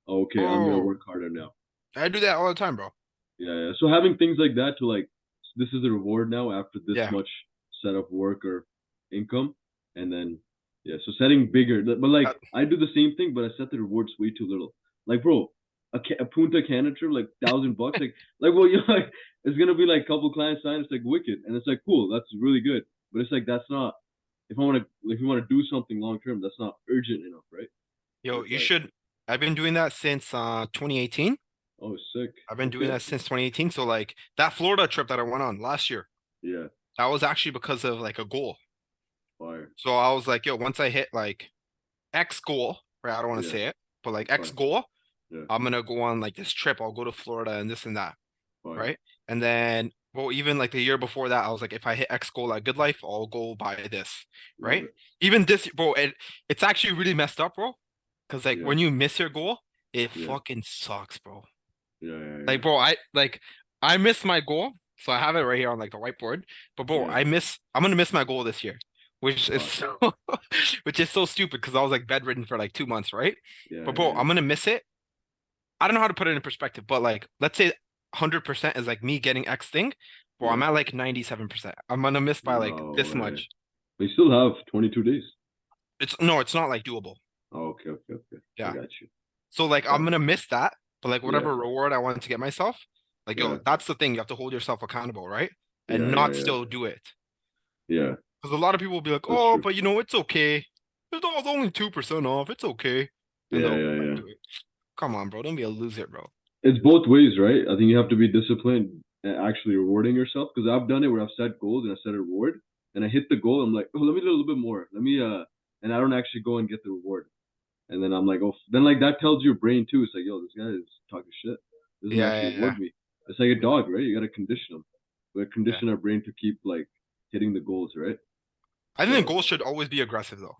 Speaker 1: oh, okay, I'm gonna
Speaker 2: Oh,
Speaker 1: work harder now.
Speaker 2: I do that all the time, bro.
Speaker 1: Yeah, yeah. So having things like that to like this is the reward now after this
Speaker 2: Yeah.
Speaker 1: much set of work or income and then yeah, so setting bigger but like
Speaker 2: That,
Speaker 1: I do the same thing but I set the rewards way too little. Like bro, a Punta Cana trip like $1,000 like well you know, like it's gonna be like a couple clients sign it's like wicked and it's like cool that's really good but it's like that's not if you want to do something long term, that's not urgent enough, right? So
Speaker 2: yo,
Speaker 1: it's
Speaker 2: you
Speaker 1: like,
Speaker 2: should. I've been doing that since 2018.
Speaker 1: oh, sick.
Speaker 2: I've been doing
Speaker 1: Okay.
Speaker 2: that since 2018. So like that Florida trip that I went on last year,
Speaker 1: Yeah.
Speaker 2: that was actually because of like a goal.
Speaker 1: Fire.
Speaker 2: So I was like, yo, once I hit like X goal, right? I don't want to
Speaker 1: Yeah.
Speaker 2: say it, but like X
Speaker 1: Fire.
Speaker 2: goal,
Speaker 1: Yeah.
Speaker 2: I'm gonna go on like this trip. I'll go to Florida and this and that,
Speaker 1: Fire.
Speaker 2: right? And then, well, even like the year before that, I was like, if I hit X goal at Good Life, I'll go buy this,
Speaker 1: Love
Speaker 2: right?
Speaker 1: it.
Speaker 2: Even this, bro, it's actually really messed up, bro. Because like
Speaker 1: Yeah.
Speaker 2: when you miss your goal, it
Speaker 1: Yeah.
Speaker 2: fucking sucks, bro.
Speaker 1: Yeah. Yeah. Yeah.
Speaker 2: Like, bro, I missed my goal, so I have it right here on like the whiteboard. But bro,
Speaker 1: Yeah.
Speaker 2: I'm gonna miss my goal this year, which is
Speaker 1: Fuck.
Speaker 2: so which is so stupid because I was like bedridden for like 2 months, right?
Speaker 1: Yeah.
Speaker 2: But
Speaker 1: Yeah.
Speaker 2: bro,
Speaker 1: Yeah.
Speaker 2: I'm gonna miss it. I don't know how to put it in perspective, but like let's say 100% is like me getting X thing. Bro, I'm
Speaker 1: Yeah.
Speaker 2: at like 97%. I'm gonna miss by like
Speaker 1: No
Speaker 2: this
Speaker 1: way.
Speaker 2: much.
Speaker 1: We still have 22 days.
Speaker 2: It's no, it's not like doable.
Speaker 1: Oh, okay. Okay. Okay. I
Speaker 2: Yeah.
Speaker 1: got you.
Speaker 2: So like
Speaker 1: Uh,
Speaker 2: I'm gonna miss that, but like
Speaker 1: yeah.
Speaker 2: whatever reward I want to get myself, like yo,
Speaker 1: Yeah.
Speaker 2: that's the thing. You have to hold yourself accountable, right? And
Speaker 1: Yeah. Yeah.
Speaker 2: not
Speaker 1: Yeah.
Speaker 2: still do it.
Speaker 1: Yeah.
Speaker 2: Because a lot of people will be like,
Speaker 1: That's
Speaker 2: oh,
Speaker 1: true.
Speaker 2: but you know, it's okay. It's only 2% off. It's okay. And
Speaker 1: Yeah.
Speaker 2: they'll
Speaker 1: Yeah.
Speaker 2: like
Speaker 1: Yeah.
Speaker 2: do it. Come on, bro. Don't be a loser, bro.
Speaker 1: It's both ways, right? I think you have to be disciplined and actually rewarding yourself. Because I've done it where I've set goals and I set a reward, and I hit the goal. I'm like, oh, let me do a little bit more. Let me and I don't actually go and get the reward. And then I'm like, oh, then like that tells your brain too. It's like, yo, this guy is talking shit. Doesn't
Speaker 2: Yeah,
Speaker 1: actually
Speaker 2: yeah,
Speaker 1: reward me. It's like a
Speaker 2: yeah.
Speaker 1: dog, right? You gotta condition them. We gotta
Speaker 2: Yeah.
Speaker 1: condition our brain to keep like hitting the goals, right?
Speaker 2: I think the
Speaker 1: So
Speaker 2: goal should always be aggressive though.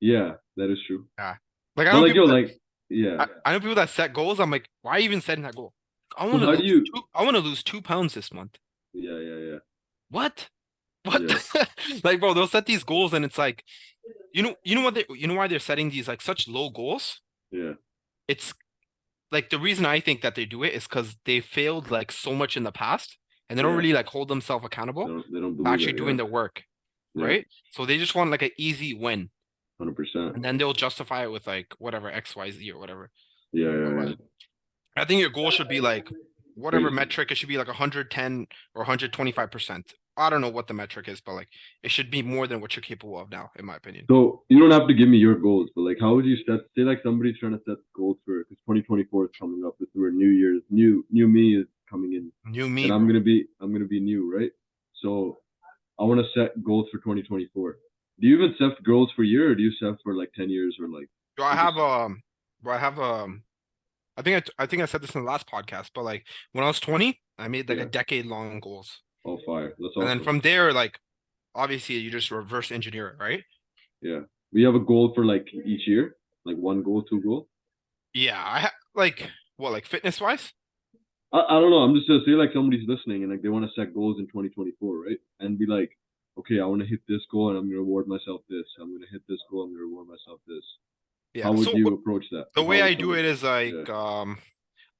Speaker 1: yeah, that is true.
Speaker 2: Yeah. Like I
Speaker 1: But
Speaker 2: know
Speaker 1: like,
Speaker 2: people
Speaker 1: yo,
Speaker 2: that
Speaker 1: like, yeah.
Speaker 2: I know people that set goals. I'm like, why even setting that goal?
Speaker 1: So how do you?
Speaker 2: I want to lose 2 pounds this month.
Speaker 1: Yeah, yeah, yeah,
Speaker 2: What? What?
Speaker 1: yeah,
Speaker 2: Like, bro, they'll set these goals and it's like, you know why they're setting these like such low goals?
Speaker 1: yeah,
Speaker 2: It's like the reason I think that they do it is because they failed like so much in the past and they don't
Speaker 1: yeah.
Speaker 2: really like hold themselves accountable
Speaker 1: They don't
Speaker 2: to
Speaker 1: believe
Speaker 2: actually
Speaker 1: it. Yeah,
Speaker 2: doing the work,
Speaker 1: yeah,
Speaker 2: right? So they just want like an easy win
Speaker 1: 100%.
Speaker 2: and then they'll justify it with like whatever XYZ or whatever.
Speaker 1: Yeah,
Speaker 2: But
Speaker 1: yeah, yeah.
Speaker 2: like I think your goal should be like whatever
Speaker 1: Crazy.
Speaker 2: metric, it should be like 110 or 125%. I don't know what the metric is, but like it should be more than what you're capable of now, in my opinion.
Speaker 1: So you don't have to give me your goals, but like, how would you set? Say like somebody's trying to set goals for because 2024 is coming up. This is where New Year's, new me is coming in,
Speaker 2: New me,
Speaker 1: and
Speaker 2: bro.
Speaker 1: I'm gonna be new, right? So I want to set goals for 2024. Do you even set goals for a year, or do you set for like 10 years, or like
Speaker 2: Do I
Speaker 1: you just?
Speaker 2: have do I have I think I said this in the last podcast, but like when I was 20, I made like a
Speaker 1: Yeah.
Speaker 2: decade long goals.
Speaker 1: Oh, fire! That's
Speaker 2: And then
Speaker 1: awesome.
Speaker 2: from there, like obviously you just reverse engineer it, right?
Speaker 1: Yeah. We have a goal for like each year, like one goal, two goal.
Speaker 2: Yeah, like what, like fitness wise?
Speaker 1: I don't know. I'm just gonna say like somebody's listening and like they want to set goals in 2024, right? And be like, okay, I want to hit this goal and I'm gonna reward myself this. I'm gonna hit this goal. I'm gonna reward myself this. How
Speaker 2: Yeah.
Speaker 1: would
Speaker 2: So
Speaker 1: you approach that?
Speaker 2: the
Speaker 1: Or how
Speaker 2: way
Speaker 1: would
Speaker 2: I do
Speaker 1: someone?
Speaker 2: it is
Speaker 1: Yeah,
Speaker 2: like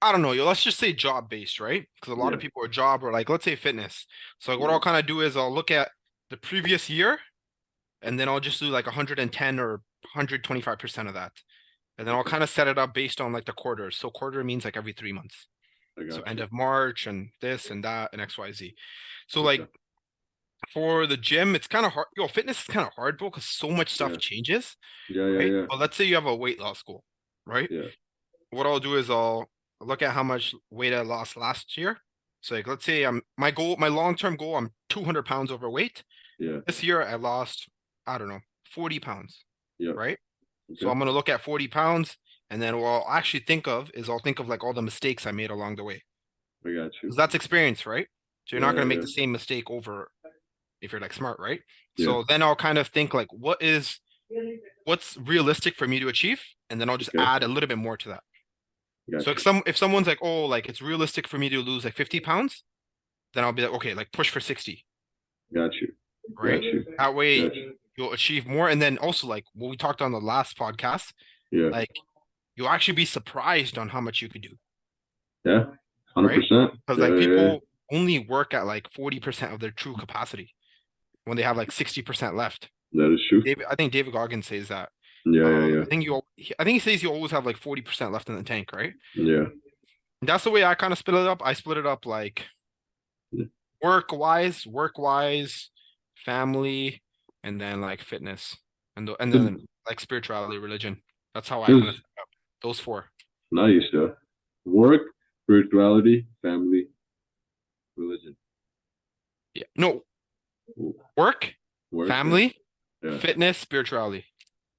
Speaker 2: I don't know, yo, let's just say job based, right? Because a lot
Speaker 1: yeah,
Speaker 2: of people are job or like let's say fitness. So like what
Speaker 1: yeah.
Speaker 2: I'll kind of do is I'll look at the previous year and then I'll just do like 110 or 125% of that. And then I'll
Speaker 1: Okay,
Speaker 2: kind of set it up based on like the quarters. So quarter means like every 3 months.
Speaker 1: I
Speaker 2: So
Speaker 1: got
Speaker 2: end
Speaker 1: you.
Speaker 2: of March and this and that and XYZ. So like
Speaker 1: Okay,
Speaker 2: for the gym, it's kind of hard. Yo, fitness is kind of hard, bro, because so much
Speaker 1: yeah,
Speaker 2: stuff changes,
Speaker 1: yeah, yeah,
Speaker 2: right?
Speaker 1: yeah,
Speaker 2: But let's say you have a weight loss goal, right?
Speaker 1: yeah,
Speaker 2: What I'll do is I'll look at how much weight I lost last year. So like let's say my long-term goal, I'm 200 pounds overweight.
Speaker 1: yeah,
Speaker 2: This year I lost, I don't know, 40 pounds,
Speaker 1: yeah.
Speaker 2: right? So
Speaker 1: Okay,
Speaker 2: I'm gonna look at 40 pounds, and then what I'll actually think of is I'll think of like all the mistakes I made along the way.
Speaker 1: I got
Speaker 2: Because
Speaker 1: you.
Speaker 2: that's experience, right? So you're
Speaker 1: Yeah,
Speaker 2: not gonna
Speaker 1: yeah,
Speaker 2: make
Speaker 1: yeah,
Speaker 2: the same mistake over if you're like smart, right?
Speaker 1: yeah.
Speaker 2: So then I'll kind of think like what's realistic for me to achieve, and then I'll just
Speaker 1: Okay,
Speaker 2: add a little bit more to that.
Speaker 1: got
Speaker 2: So
Speaker 1: you.
Speaker 2: if someone's like, oh, like it's realistic for me to lose like 50 pounds, then I'll be like, okay, like push for 60,
Speaker 1: Got you. Got
Speaker 2: right?
Speaker 1: you.
Speaker 2: That way
Speaker 1: Got you.
Speaker 2: you'll achieve more. And then also like what we talked on the last podcast,
Speaker 1: Yeah,
Speaker 2: like you'll actually be surprised on how much you could do,
Speaker 1: yeah. Hundred
Speaker 2: right?
Speaker 1: percent.
Speaker 2: Because
Speaker 1: Yeah,
Speaker 2: like
Speaker 1: yeah, yeah.
Speaker 2: people only work at like 40% of their true capacity when they have like 60% left.
Speaker 1: That is true.
Speaker 2: I think David Goggins says that.
Speaker 1: Yeah, yeah, yeah,
Speaker 2: I think he says you always have like 40% left in the tank, right?
Speaker 1: yeah.
Speaker 2: And that's the way I kind of split it up. I split it up like
Speaker 1: Yeah.
Speaker 2: work wise, family, and then like fitness, and
Speaker 1: Cause,
Speaker 2: then like spirituality, religion. That's how I kind of
Speaker 1: cause
Speaker 2: set it up. Those four.
Speaker 1: nice stuff. Work, spirituality, family, religion.
Speaker 2: Yeah. No,
Speaker 1: Ooh,
Speaker 2: work,
Speaker 1: Yeah.
Speaker 2: family,
Speaker 1: Yeah.
Speaker 2: fitness, spirituality.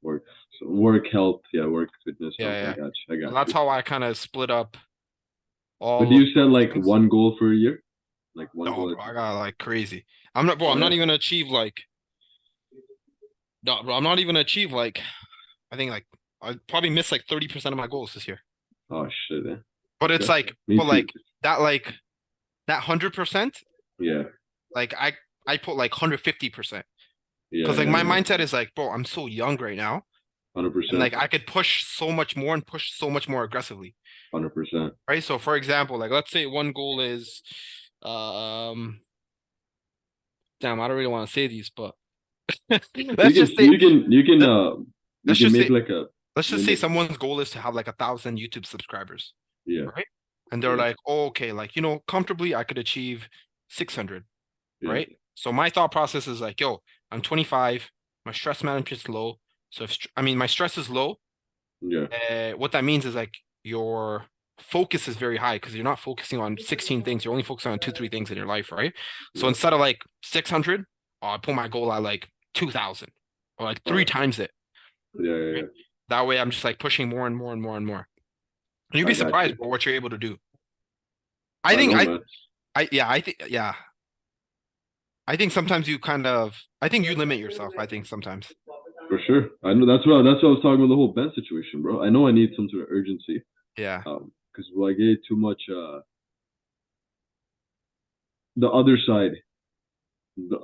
Speaker 1: Work. So work, health. Yeah. Work, fitness,
Speaker 2: Yeah,
Speaker 1: health. I
Speaker 2: yeah.
Speaker 1: got you. I
Speaker 2: So
Speaker 1: got
Speaker 2: that's
Speaker 1: you.
Speaker 2: how I kind of split up
Speaker 1: But
Speaker 2: all
Speaker 1: do
Speaker 2: of
Speaker 1: you set
Speaker 2: those
Speaker 1: like
Speaker 2: things.
Speaker 1: one goal for a year? Like one
Speaker 2: No,
Speaker 1: goal.
Speaker 2: bro, I got like crazy. I'm not, bro.
Speaker 1: Oh
Speaker 2: I'm
Speaker 1: yeah.
Speaker 2: not even gonna achieve like, no, bro. I'm not even gonna achieve like. I think like I probably missed like 30% of my goals this year.
Speaker 1: Oh shit. Yeah.
Speaker 2: But it's
Speaker 1: Okay.
Speaker 2: like,
Speaker 1: Me
Speaker 2: but
Speaker 1: too.
Speaker 2: like that 100%,
Speaker 1: Yeah.
Speaker 2: like I put like 150%.
Speaker 1: Yeah.
Speaker 2: Because like
Speaker 1: Yeah.
Speaker 2: my
Speaker 1: Yeah.
Speaker 2: mindset is like, bro, I'm so young right now,
Speaker 1: Hundred
Speaker 2: and
Speaker 1: percent.
Speaker 2: like I could push so much more and push so much more aggressively,
Speaker 1: 100%.
Speaker 2: right? So for example, like let's say one goal is, um, damn, I don't really want to say these, but
Speaker 1: You
Speaker 2: let's
Speaker 1: can
Speaker 2: just say,
Speaker 1: you can you can
Speaker 2: let-
Speaker 1: uh you
Speaker 2: let's
Speaker 1: can
Speaker 2: just
Speaker 1: make
Speaker 2: say,
Speaker 1: like a
Speaker 2: let's just say
Speaker 1: limit.
Speaker 2: someone's goal is to have like 1,000 YouTube subscribers,
Speaker 1: Yeah.
Speaker 2: right? And they're
Speaker 1: Yeah.
Speaker 2: like, oh, okay, like comfortably I could achieve 600,
Speaker 1: Yeah.
Speaker 2: right? So my thought process is like, yo, I'm 25, my stress management's low. So if I mean my stress is low,
Speaker 1: Yeah.
Speaker 2: what that means is like your focus is very high because you're not focusing on 16 things. You're only focusing on two, three things in your life, right? So
Speaker 1: Yeah.
Speaker 2: instead of like 600, I put my goal at like 2,000 or like three
Speaker 1: Fire.
Speaker 2: times it,
Speaker 1: Yeah. Yeah.
Speaker 2: right?
Speaker 1: Yeah.
Speaker 2: That way I'm just like pushing more and more and more and more. And you'd be
Speaker 1: I got
Speaker 2: surprised
Speaker 1: you.
Speaker 2: for what you're able to do. I
Speaker 1: I
Speaker 2: think
Speaker 1: know, man.
Speaker 2: I think sometimes you kind of I think you limit yourself, I think sometimes.
Speaker 1: For sure. I know that's what I was talking about the whole Ben situation, bro. I know I need some sort of urgency.
Speaker 2: Yeah.
Speaker 1: Because I get too much the other side, the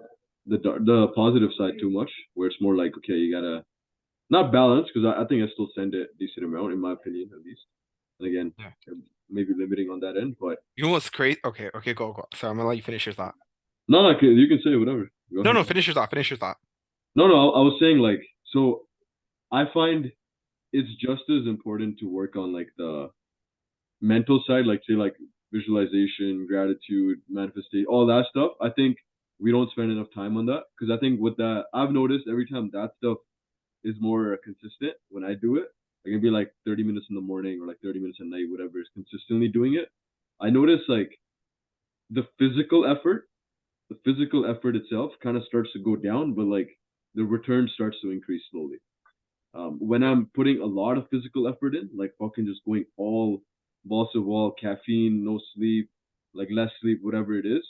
Speaker 1: the positive side too much, where it's more like okay, you gotta not balance because I think I still send it a decent amount in my opinion at least. And again,
Speaker 2: Yeah.
Speaker 1: maybe limiting on that end, but
Speaker 2: You know what's crazy? Okay, okay, go. So I'm gonna let you finish your thought.
Speaker 1: no, you can say whatever. Go
Speaker 2: No,
Speaker 1: ahead.
Speaker 2: no, finish your thought. Finish your thought.
Speaker 1: No, no, I was saying like so. I find it's just as important to work on like the mental side, like say like visualization, gratitude, manifestation, all that stuff. I think we don't spend enough time on that because I think with that, I've noticed every time that stuff is more consistent when I do it. I can be like 30 minutes in the morning or like 30 minutes at night, whatever is consistently doing it. I notice like the physical effort itself kind of starts to go down, but like the return starts to increase slowly. When I'm putting a lot of physical effort in, like fucking just going all balls to wall, caffeine, no sleep, like less sleep, whatever it is,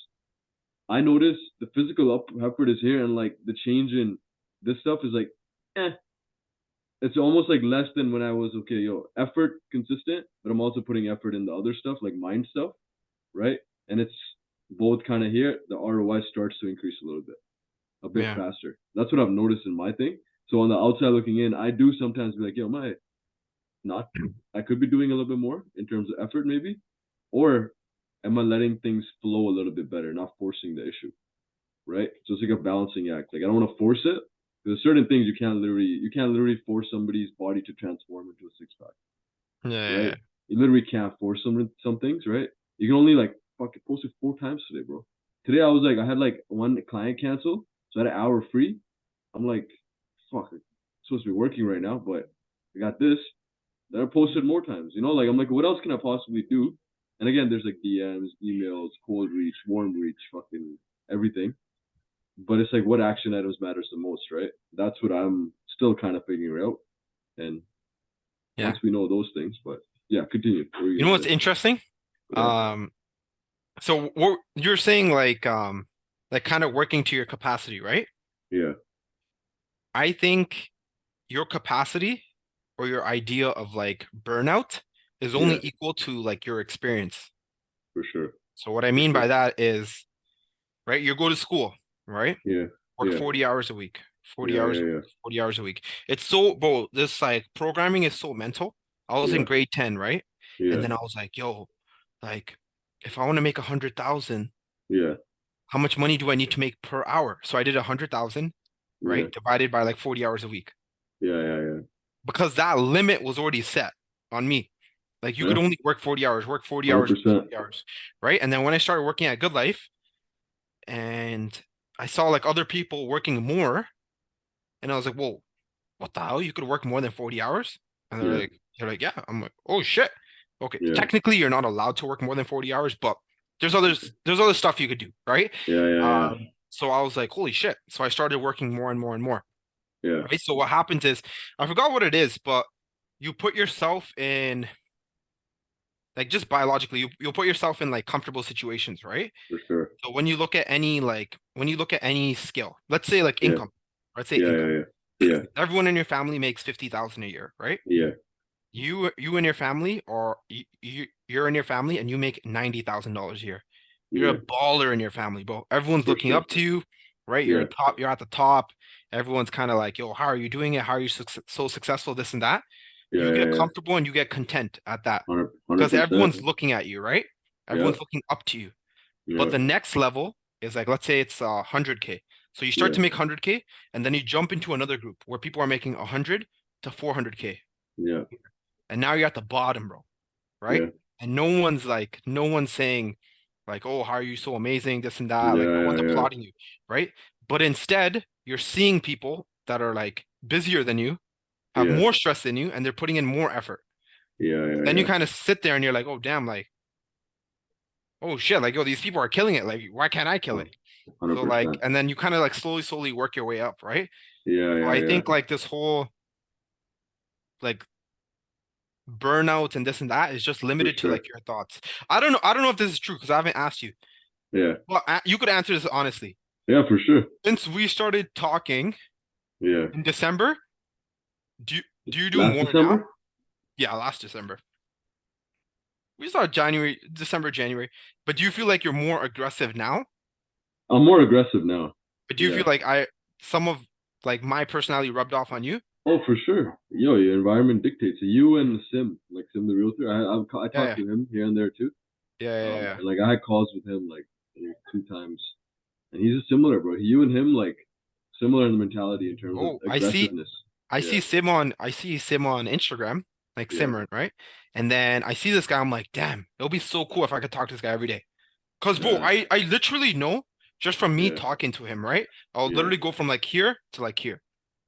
Speaker 1: I notice the physical effort is here, and like the change in this stuff is like, eh. It's almost like less than when I was okay, yo, effort consistent, but I'm also putting effort in the other stuff, like mind stuff, right? And it's both kind of here. The ROI starts to increase a bit
Speaker 2: Yeah.
Speaker 1: faster. That's what I've noticed in my thing. So on the outside looking in, I do sometimes be like, yo, my not I could be doing a little bit more in terms of effort maybe, or am I letting things flow a little bit better, not forcing the issue, right? So it's like a balancing act. Like I don't want to force it. There's certain things you can't literally force somebody's body to transform into a six pack,
Speaker 2: Yeah, yeah,
Speaker 1: right?
Speaker 2: yeah.
Speaker 1: You literally can't force some things, right? You can only like fucking post it 4 times today, bro. Today I was like I had like one client cancel, so I had an hour free. I'm like, fuck, I'm supposed to be working right now, but I got this. Then I posted more times, like I'm like, what else can I possibly do? And again, there's like DMs, emails, cold reach, warm reach, fucking everything. But it's like what action items matters the most, right? That's what I'm still kind of figuring out. And
Speaker 2: Yeah.
Speaker 1: once we know those things, but yeah, continue. What were
Speaker 2: You
Speaker 1: you
Speaker 2: know
Speaker 1: gonna
Speaker 2: what's
Speaker 1: say?
Speaker 2: interesting?
Speaker 1: Yeah,
Speaker 2: Um, so what you're saying like kind of working to your capacity, right?
Speaker 1: yeah,
Speaker 2: I think your capacity or your idea of like burnout is
Speaker 1: yeah,
Speaker 2: only equal to like your experience.
Speaker 1: for sure,
Speaker 2: So what I
Speaker 1: for
Speaker 2: mean
Speaker 1: sure.
Speaker 2: by that is, right, you go to school, right?
Speaker 1: Yeah,
Speaker 2: Work
Speaker 1: yeah,
Speaker 2: 40 hours a week, 40
Speaker 1: yeah,
Speaker 2: hours
Speaker 1: yeah,
Speaker 2: a
Speaker 1: yeah,
Speaker 2: week, 40 hours a week. It's so, bro, this like programming is so mental. I was in
Speaker 1: yeah,
Speaker 2: grade 10, right? And
Speaker 1: yeah,
Speaker 2: then I was like, yo, like if I want to make 100,000,
Speaker 1: yeah,
Speaker 2: how much money do I need to make per hour? So I did 100,000,
Speaker 1: yeah,
Speaker 2: right? Divided by like 40 hours a week.
Speaker 1: yeah, yeah, yeah,
Speaker 2: Because that limit was already set on me. Like you could
Speaker 1: yeah,
Speaker 2: only work 40 hours, work 40
Speaker 1: hundred
Speaker 2: hours, work
Speaker 1: percent.
Speaker 2: 40 hours, right? And then when I started working at Good Life and I saw like other people working more, and I was like, whoa, what the hell? You could work more than 40 hours? And
Speaker 1: Yeah,
Speaker 2: they're like, yeah. I'm like, oh shit. Okay.
Speaker 1: yeah,
Speaker 2: Technically, you're not allowed to work more than 40 hours, but there's other stuff you could do, right?
Speaker 1: yeah, yeah, yeah.
Speaker 2: So I was like, holy shit. So I started working more and more and more.
Speaker 1: Yeah,
Speaker 2: Right. So what happens is, I forgot what it is, but you put yourself in, like, just biologically, you'll put yourself in like comfortable situations, right?
Speaker 1: for sure.
Speaker 2: So when you look at any, like, when you look at any skill, let's say like
Speaker 1: Yeah,
Speaker 2: income, let's say
Speaker 1: yeah,
Speaker 2: income.
Speaker 1: yeah, yeah, yeah,
Speaker 2: Everyone in your family makes 50,000 a year, right?
Speaker 1: yeah,
Speaker 2: You and your family, or you're in your family and you make $90,000 a year. You're a
Speaker 1: yeah,
Speaker 2: baller in your family, bro. Everyone's
Speaker 1: for
Speaker 2: looking
Speaker 1: sure.
Speaker 2: up to you, right?
Speaker 1: Yeah,
Speaker 2: You're at the top. Everyone's kind of like, yo, how are you doing it? How are you so successful? This and that.
Speaker 1: yeah,
Speaker 2: You
Speaker 1: yeah,
Speaker 2: get
Speaker 1: yeah.
Speaker 2: comfortable and you get content at that,
Speaker 1: 100,
Speaker 2: because
Speaker 1: 100%.
Speaker 2: everyone's looking at you, right?
Speaker 1: Yeah,
Speaker 2: Everyone's looking up to you. But
Speaker 1: yeah,
Speaker 2: the next level is like, let's say it's 100K. So you start
Speaker 1: yeah,
Speaker 2: to make 100K, and then you jump into another group where people are making 100 to 400K.
Speaker 1: yeah,
Speaker 2: And now you're at the bottom, bro, right?
Speaker 1: yeah,
Speaker 2: And no one's saying like, oh, how are you so amazing, this and that.
Speaker 1: yeah,
Speaker 2: Like, no
Speaker 1: yeah,
Speaker 2: one's
Speaker 1: yeah,
Speaker 2: applauding you, right? But instead, you're seeing people that are like busier than you, have
Speaker 1: yeah,
Speaker 2: more stress than you, and they're putting in more effort.
Speaker 1: yeah, yeah,
Speaker 2: Then you
Speaker 1: yeah,
Speaker 2: kind of sit there and you're like, oh, damn, like, oh shit, like, yo, these people are killing it. Like, why can't I kill it? So like,
Speaker 1: 100%.
Speaker 2: and then you kind of like slowly work your way up, right?
Speaker 1: Yeah,
Speaker 2: So
Speaker 1: yeah,
Speaker 2: I
Speaker 1: yeah,
Speaker 2: think like this whole like burnout and this and that is just
Speaker 1: for
Speaker 2: limited to
Speaker 1: sure.
Speaker 2: like your thoughts. I don't know if this is true because I haven't asked you.
Speaker 1: Yeah,
Speaker 2: Well, you could answer this honestly.
Speaker 1: yeah, for sure.
Speaker 2: Since we started talking
Speaker 1: Yeah.
Speaker 2: in December, do you do you do
Speaker 1: Last
Speaker 2: more now?
Speaker 1: December,
Speaker 2: Yeah, last December. We started January, December, January. But do you feel like you're more aggressive now?
Speaker 1: I'm more aggressive now.
Speaker 2: But do you
Speaker 1: Yeah.
Speaker 2: feel like I some of like my personality rubbed off on you?
Speaker 1: Oh, for sure. Yo, your environment dictates. You and Sim, like Sim the realtor, I
Speaker 2: Yeah,
Speaker 1: talked
Speaker 2: yeah,
Speaker 1: to him here and there too.
Speaker 2: yeah, yeah, yeah.
Speaker 1: And like I had calls with him like 2 times, and he's a similar bro. You and him like similar in the mentality in terms of
Speaker 2: Oh,
Speaker 1: aggressiveness. Yeah,
Speaker 2: I see Sim on Instagram, like
Speaker 1: yeah,
Speaker 2: Simran, right? And then I see this guy, I'm like, damn, it'll be so cool if I could talk to this guy every day. Cause bro,
Speaker 1: yeah,
Speaker 2: I literally know just from me
Speaker 1: yeah,
Speaker 2: talking to him, right? I'll
Speaker 1: yeah,
Speaker 2: literally go from like here to like here.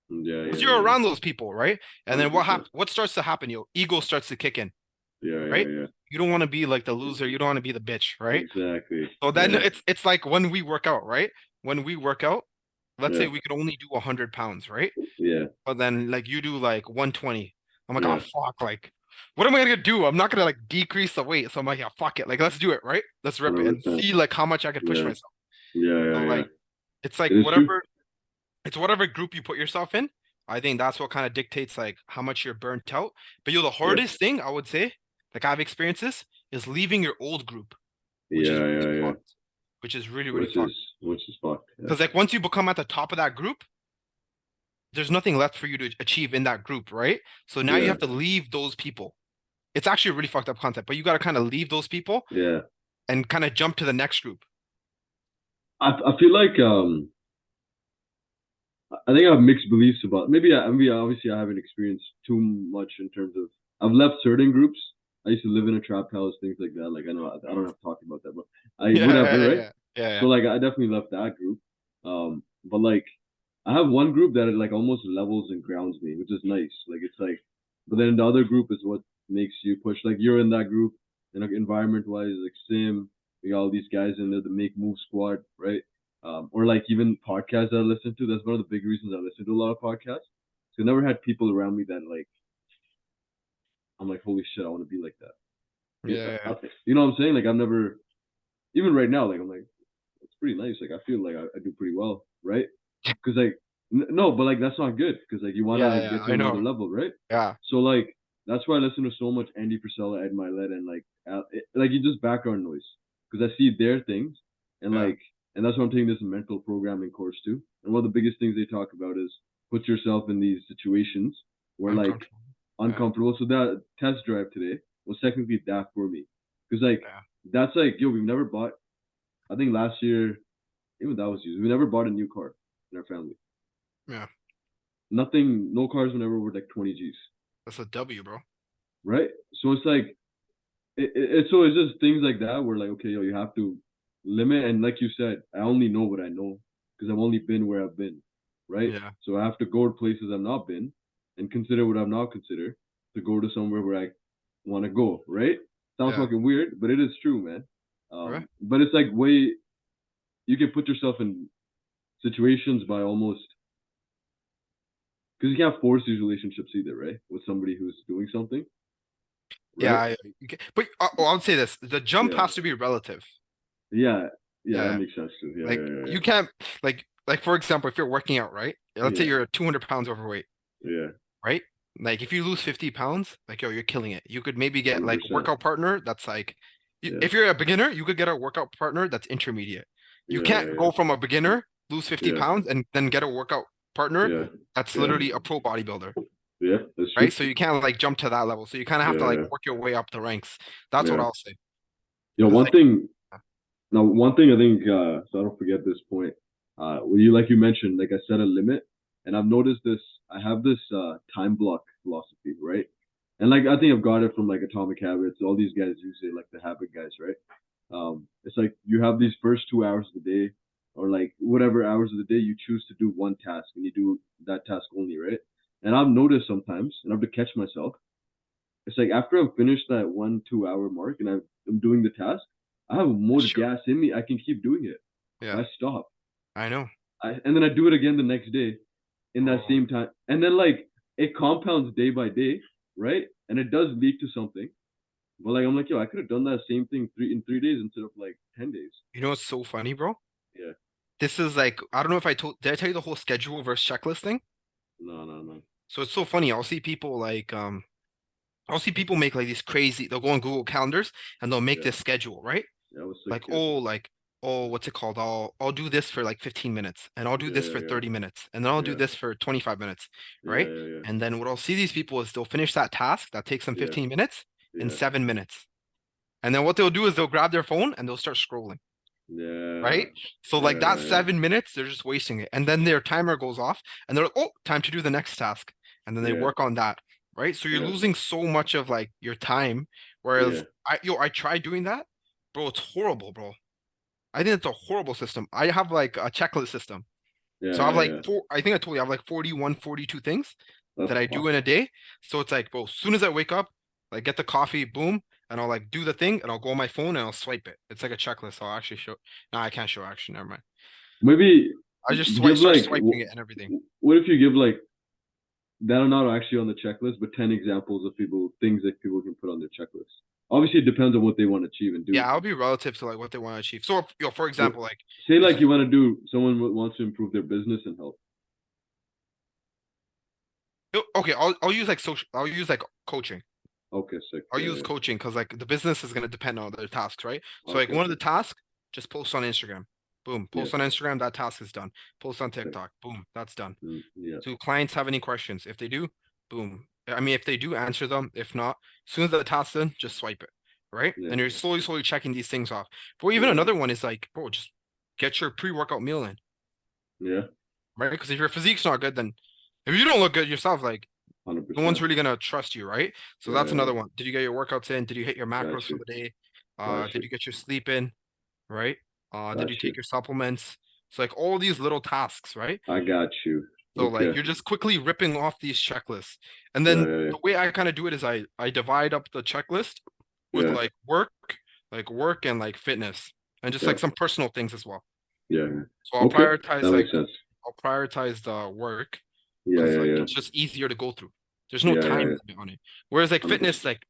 Speaker 1: yeah,
Speaker 2: Because
Speaker 1: yeah,
Speaker 2: you're
Speaker 1: yeah.
Speaker 2: around those people, right? And then
Speaker 1: 100%.
Speaker 2: what starts to happen, yo? Ego starts to kick in,
Speaker 1: Yeah, yeah,
Speaker 2: right?
Speaker 1: yeah.
Speaker 2: You don't want to be like the loser, you don't want to be the bitch, right?
Speaker 1: Exactly.
Speaker 2: So then
Speaker 1: Yeah,
Speaker 2: it's like when we work out, right? When we work out, let's say
Speaker 1: yeah,
Speaker 2: we could only do 100 pounds, right?
Speaker 1: yeah,
Speaker 2: But then like you do like 120. I'm like, oh
Speaker 1: yeah.
Speaker 2: fuck, like what am I gonna do? I'm not gonna like decrease the weight. So I'm like, yeah, fuck it. Like let's do it, right? Let's rip it and
Speaker 1: 100%.
Speaker 2: see like how much I could push
Speaker 1: Yeah,
Speaker 2: myself.
Speaker 1: yeah,
Speaker 2: So
Speaker 1: yeah, yeah.
Speaker 2: like it's like
Speaker 1: It is true.
Speaker 2: whatever group you put yourself in. I think that's what kind of dictates like how much you're burnt out. But the
Speaker 1: Yeah,
Speaker 2: hardest thing I would say, like I've experienced this, is leaving your old group, which is
Speaker 1: yeah,
Speaker 2: really
Speaker 1: yeah, yeah.
Speaker 2: fucked. Which is really, really
Speaker 1: Which is
Speaker 2: fucked.
Speaker 1: which is fucked. Yeah,
Speaker 2: Because like once you become at the top of that group, there's nothing left for you to achieve in that group, right? So now you
Speaker 1: yeah,
Speaker 2: have to leave those people. It's actually a really fucked up concept, but you got to kind of leave those people
Speaker 1: yeah.
Speaker 2: and kind of jump to the next group.
Speaker 1: I feel like I think I have mixed beliefs about maybe obviously I haven't experienced too much in terms of I've left certain groups. I used to live in a trap house, things like that. Like I know I don't have to talk about that, but I
Speaker 2: Yeah,
Speaker 1: whatever,
Speaker 2: yeah,
Speaker 1: right?
Speaker 2: yeah, yeah,
Speaker 1: So
Speaker 2: yeah.
Speaker 1: like I definitely left that group. But like I have one group that like almost levels and grounds me, which is nice. Like it's like, but then the other group is what makes you push. Like you're in that group, and like environment wise, like Sim, we got all these guys in there, the Make Move Squad, right? Or like even podcasts that I listen to. That's one of the big reasons I listen to a lot of podcasts. So I never had people around me that like I'm like, holy shit, I want to be like that. You,
Speaker 2: Yeah, yeah,
Speaker 1: you know what I'm saying? Like I've never, even right now, like I'm like, it's pretty nice. Like I feel like I do pretty well, right? Because like no, but like that's not good because like you want to
Speaker 2: yeah,
Speaker 1: like
Speaker 2: yeah.
Speaker 1: get to
Speaker 2: I
Speaker 1: another
Speaker 2: know.
Speaker 1: level, right?
Speaker 2: Yeah,
Speaker 1: So like that's why I listen to so much Andy Frisella, Ed Milet, and like like it's just background noise because I see their things and
Speaker 2: yeah.
Speaker 1: like and that's why I'm taking this mental programming course too. And one of the biggest things they talk about is put yourself in these situations where like
Speaker 2: Uncomfortable. Yeah,
Speaker 1: uncomfortable. So that test drive today was technically that for me because like
Speaker 2: yeah,
Speaker 1: that's like yo, we've never bought. I think last year even that was used. We never bought a new car in our family.
Speaker 2: yeah.
Speaker 1: Nothing, no cars whenever were like 20 G's,
Speaker 2: That's a W, bro.
Speaker 1: right? So it's like, so it's just things like that where like, okay, yo, you have to limit. And like you said, I only know what I know because I've only been where I've been, right?
Speaker 2: Yeah,
Speaker 1: So I have to go to places I've not been and consider what I've not considered to go to somewhere where I want to go, right? Sounds
Speaker 2: yeah.
Speaker 1: fucking weird, but it is true, man.
Speaker 2: Right?
Speaker 1: But it's like way you can put yourself in. situations by almost because you can't force these relationships either, right? With somebody who's doing something,
Speaker 2: Yeah,
Speaker 1: right?
Speaker 2: but I would say this: the jump
Speaker 1: Yeah,
Speaker 2: has to be relative.
Speaker 1: yeah, yeah. That
Speaker 2: Yeah,
Speaker 1: makes sense too. Yeah,
Speaker 2: like
Speaker 1: yeah,
Speaker 2: you can't like for example, if you're working out, right? Let's say
Speaker 1: yeah,
Speaker 2: you're 200 pounds overweight,
Speaker 1: yeah,
Speaker 2: right? Like if you lose 50 pounds, like yo, you're killing it. You could maybe get like a
Speaker 1: 100%.
Speaker 2: workout partner that's like,
Speaker 1: Yeah,
Speaker 2: if you're a beginner, you could get a workout partner that's intermediate. You
Speaker 1: yeah,
Speaker 2: can't
Speaker 1: yeah,
Speaker 2: go from a beginner, lose 50
Speaker 1: yeah,
Speaker 2: pounds, and then get a workout partner
Speaker 1: yeah,
Speaker 2: that's
Speaker 1: yeah,
Speaker 2: literally a pro bodybuilder,
Speaker 1: yeah. That's
Speaker 2: right?
Speaker 1: true.
Speaker 2: So you can't like jump to that level. So you kind of have to
Speaker 1: Yeah,
Speaker 2: like
Speaker 1: yeah,
Speaker 2: work your way up the ranks. That's what
Speaker 1: yeah.
Speaker 2: I'll say.
Speaker 1: You know,
Speaker 2: Because
Speaker 1: one
Speaker 2: like,
Speaker 1: thing. Now, one thing I think, so I don't forget this point. When you like you mentioned, like I set a limit, and I've noticed this. I have this time block philosophy, right? And like I think I've got it from like Atomic Habits. All these guys use it, like the habit guys, right? It's like you have these first 2 hours of the day, or like whatever hours of the day you choose to do one task, and you do that task only, right? And I've noticed sometimes, and I have to catch myself. It's like after I'm finished that 1 2 hour mark, and I'm doing the task, I have more
Speaker 2: sure,
Speaker 1: gas in me. I can keep doing it.
Speaker 2: yeah,
Speaker 1: But I stop.
Speaker 2: I know.
Speaker 1: And then I do it again the next day in that
Speaker 2: Oh,
Speaker 1: same time. And then like it compounds day by day, right? And it does lead to something. But like I'm like, yo, I could have done that same thing 3 days instead of like 10 days.
Speaker 2: you know what's so funny, bro?
Speaker 1: Yeah.
Speaker 2: This is like, I don't know if did I tell you the whole schedule versus checklist thing?
Speaker 1: No, no, no.
Speaker 2: So it's so funny. I'll see people make like these crazy, they'll go on Google Calendars and they'll make
Speaker 1: Yeah.
Speaker 2: this schedule, right?
Speaker 1: Yeah, I was sick.
Speaker 2: Like,
Speaker 1: Yeah.
Speaker 2: oh, what's it called? I'll do this for like 15 minutes and I'll do
Speaker 1: Yeah,
Speaker 2: this
Speaker 1: yeah,
Speaker 2: for
Speaker 1: yeah.
Speaker 2: 30 minutes and then I'll do
Speaker 1: Yeah.
Speaker 2: this for 25 minutes,
Speaker 1: Yeah,
Speaker 2: right?
Speaker 1: yeah, yeah.
Speaker 2: And then what I'll see these people is they'll finish that task that takes them
Speaker 1: Yeah.
Speaker 2: 15 minutes in
Speaker 1: Yeah.
Speaker 2: 7 minutes. And then what they'll do is they'll grab their phone and they'll start scrolling,
Speaker 1: Yeah.
Speaker 2: right? So
Speaker 1: Yeah,
Speaker 2: like that
Speaker 1: yeah, yeah.
Speaker 2: 7 minutes, they're just wasting it. And then their timer goes off and they're like, oh, time to do the next task. And then they
Speaker 1: Yeah.
Speaker 2: work on that, right? So you're
Speaker 1: Yeah.
Speaker 2: losing so much of like your time. Whereas
Speaker 1: Yeah.
Speaker 2: I tried doing that, bro, it's horrible, bro. I think it's a horrible system. I have like a checklist system.
Speaker 1: Yeah,
Speaker 2: So I have
Speaker 1: yeah,
Speaker 2: like
Speaker 1: yeah.
Speaker 2: I think I told you I have like 41, 42 things
Speaker 1: That's
Speaker 2: that I do
Speaker 1: fucked.
Speaker 2: in a day. So it's like, bro, as soon as I wake up, like get the coffee, boom, and I'll like do the thing and I'll go on my phone and I'll swipe it. It's like a checklist. I'll actually show. No, I can't show action. Never mind.
Speaker 1: Maybe
Speaker 2: I just
Speaker 1: give
Speaker 2: start
Speaker 1: like
Speaker 2: swiping it and everything.
Speaker 1: what if you give like that are not actually on the checklist, but 10 examples of things that people can put on their checklist. Obviously, it depends on what they want to achieve and do.
Speaker 2: Yeah, I'll be relative to like what they want to achieve. So, for
Speaker 1: So,
Speaker 2: example, like
Speaker 1: say
Speaker 2: if
Speaker 1: like you want to do someone wants to improve their business and health.
Speaker 2: okay, I'll use like social. I'll use like coaching.
Speaker 1: Okay, sick.
Speaker 2: I'll
Speaker 1: Yeah,
Speaker 2: use
Speaker 1: yeah.
Speaker 2: coaching because like the business is gonna depend on their tasks, right? So like
Speaker 1: Okay,
Speaker 2: one of the
Speaker 1: okay.
Speaker 2: tasks, just post on Instagram. Boom,
Speaker 1: Yeah,
Speaker 2: post on Instagram, that task is done. Post on
Speaker 1: sick.
Speaker 2: TikTok, boom, that's done.
Speaker 1: Yeah,
Speaker 2: Do clients have any questions? If they do, boom. I mean, if they do, answer them. If not, as soon as the task's done, just swipe it, right?
Speaker 1: yeah,
Speaker 2: And you're slowly, slowly checking these things off. But even
Speaker 1: yeah,
Speaker 2: another one is like, bro, just get your pre-workout meal in,
Speaker 1: yeah.
Speaker 2: right? Because if your physique's not good, then if you don't look good yourself, like
Speaker 1: 100%.
Speaker 2: no one's really gonna trust you, right? So
Speaker 1: Yeah,
Speaker 2: that's
Speaker 1: yeah, yeah.
Speaker 2: another one. Did you get your workouts in? Did you hit your
Speaker 1: Got
Speaker 2: macros for
Speaker 1: you.
Speaker 2: the day?
Speaker 1: Got
Speaker 2: Did
Speaker 1: you.
Speaker 2: you get your sleep in? Right? Did
Speaker 1: Got
Speaker 2: you take
Speaker 1: you.
Speaker 2: your supplements? So like all these little tasks, right?
Speaker 1: I got you.
Speaker 2: So
Speaker 1: Okay.
Speaker 2: like you're just quickly ripping off these checklists. And
Speaker 1: Yeah,
Speaker 2: then
Speaker 1: yeah,
Speaker 2: the way I kind of do it is I divide up the checklist with
Speaker 1: yeah,
Speaker 2: like work and like fitness and just
Speaker 1: yeah,
Speaker 2: like some personal things as well.
Speaker 1: yeah, yeah.
Speaker 2: So
Speaker 1: Okay, that makes sense.
Speaker 2: I'll prioritize the work
Speaker 1: Yeah,
Speaker 2: because
Speaker 1: yeah,
Speaker 2: like
Speaker 1: yeah,
Speaker 2: it's just easier to go through. There's no
Speaker 1: yeah, yeah,
Speaker 2: time
Speaker 1: yeah.
Speaker 2: limit on it. Whereas
Speaker 1: Hundred
Speaker 2: like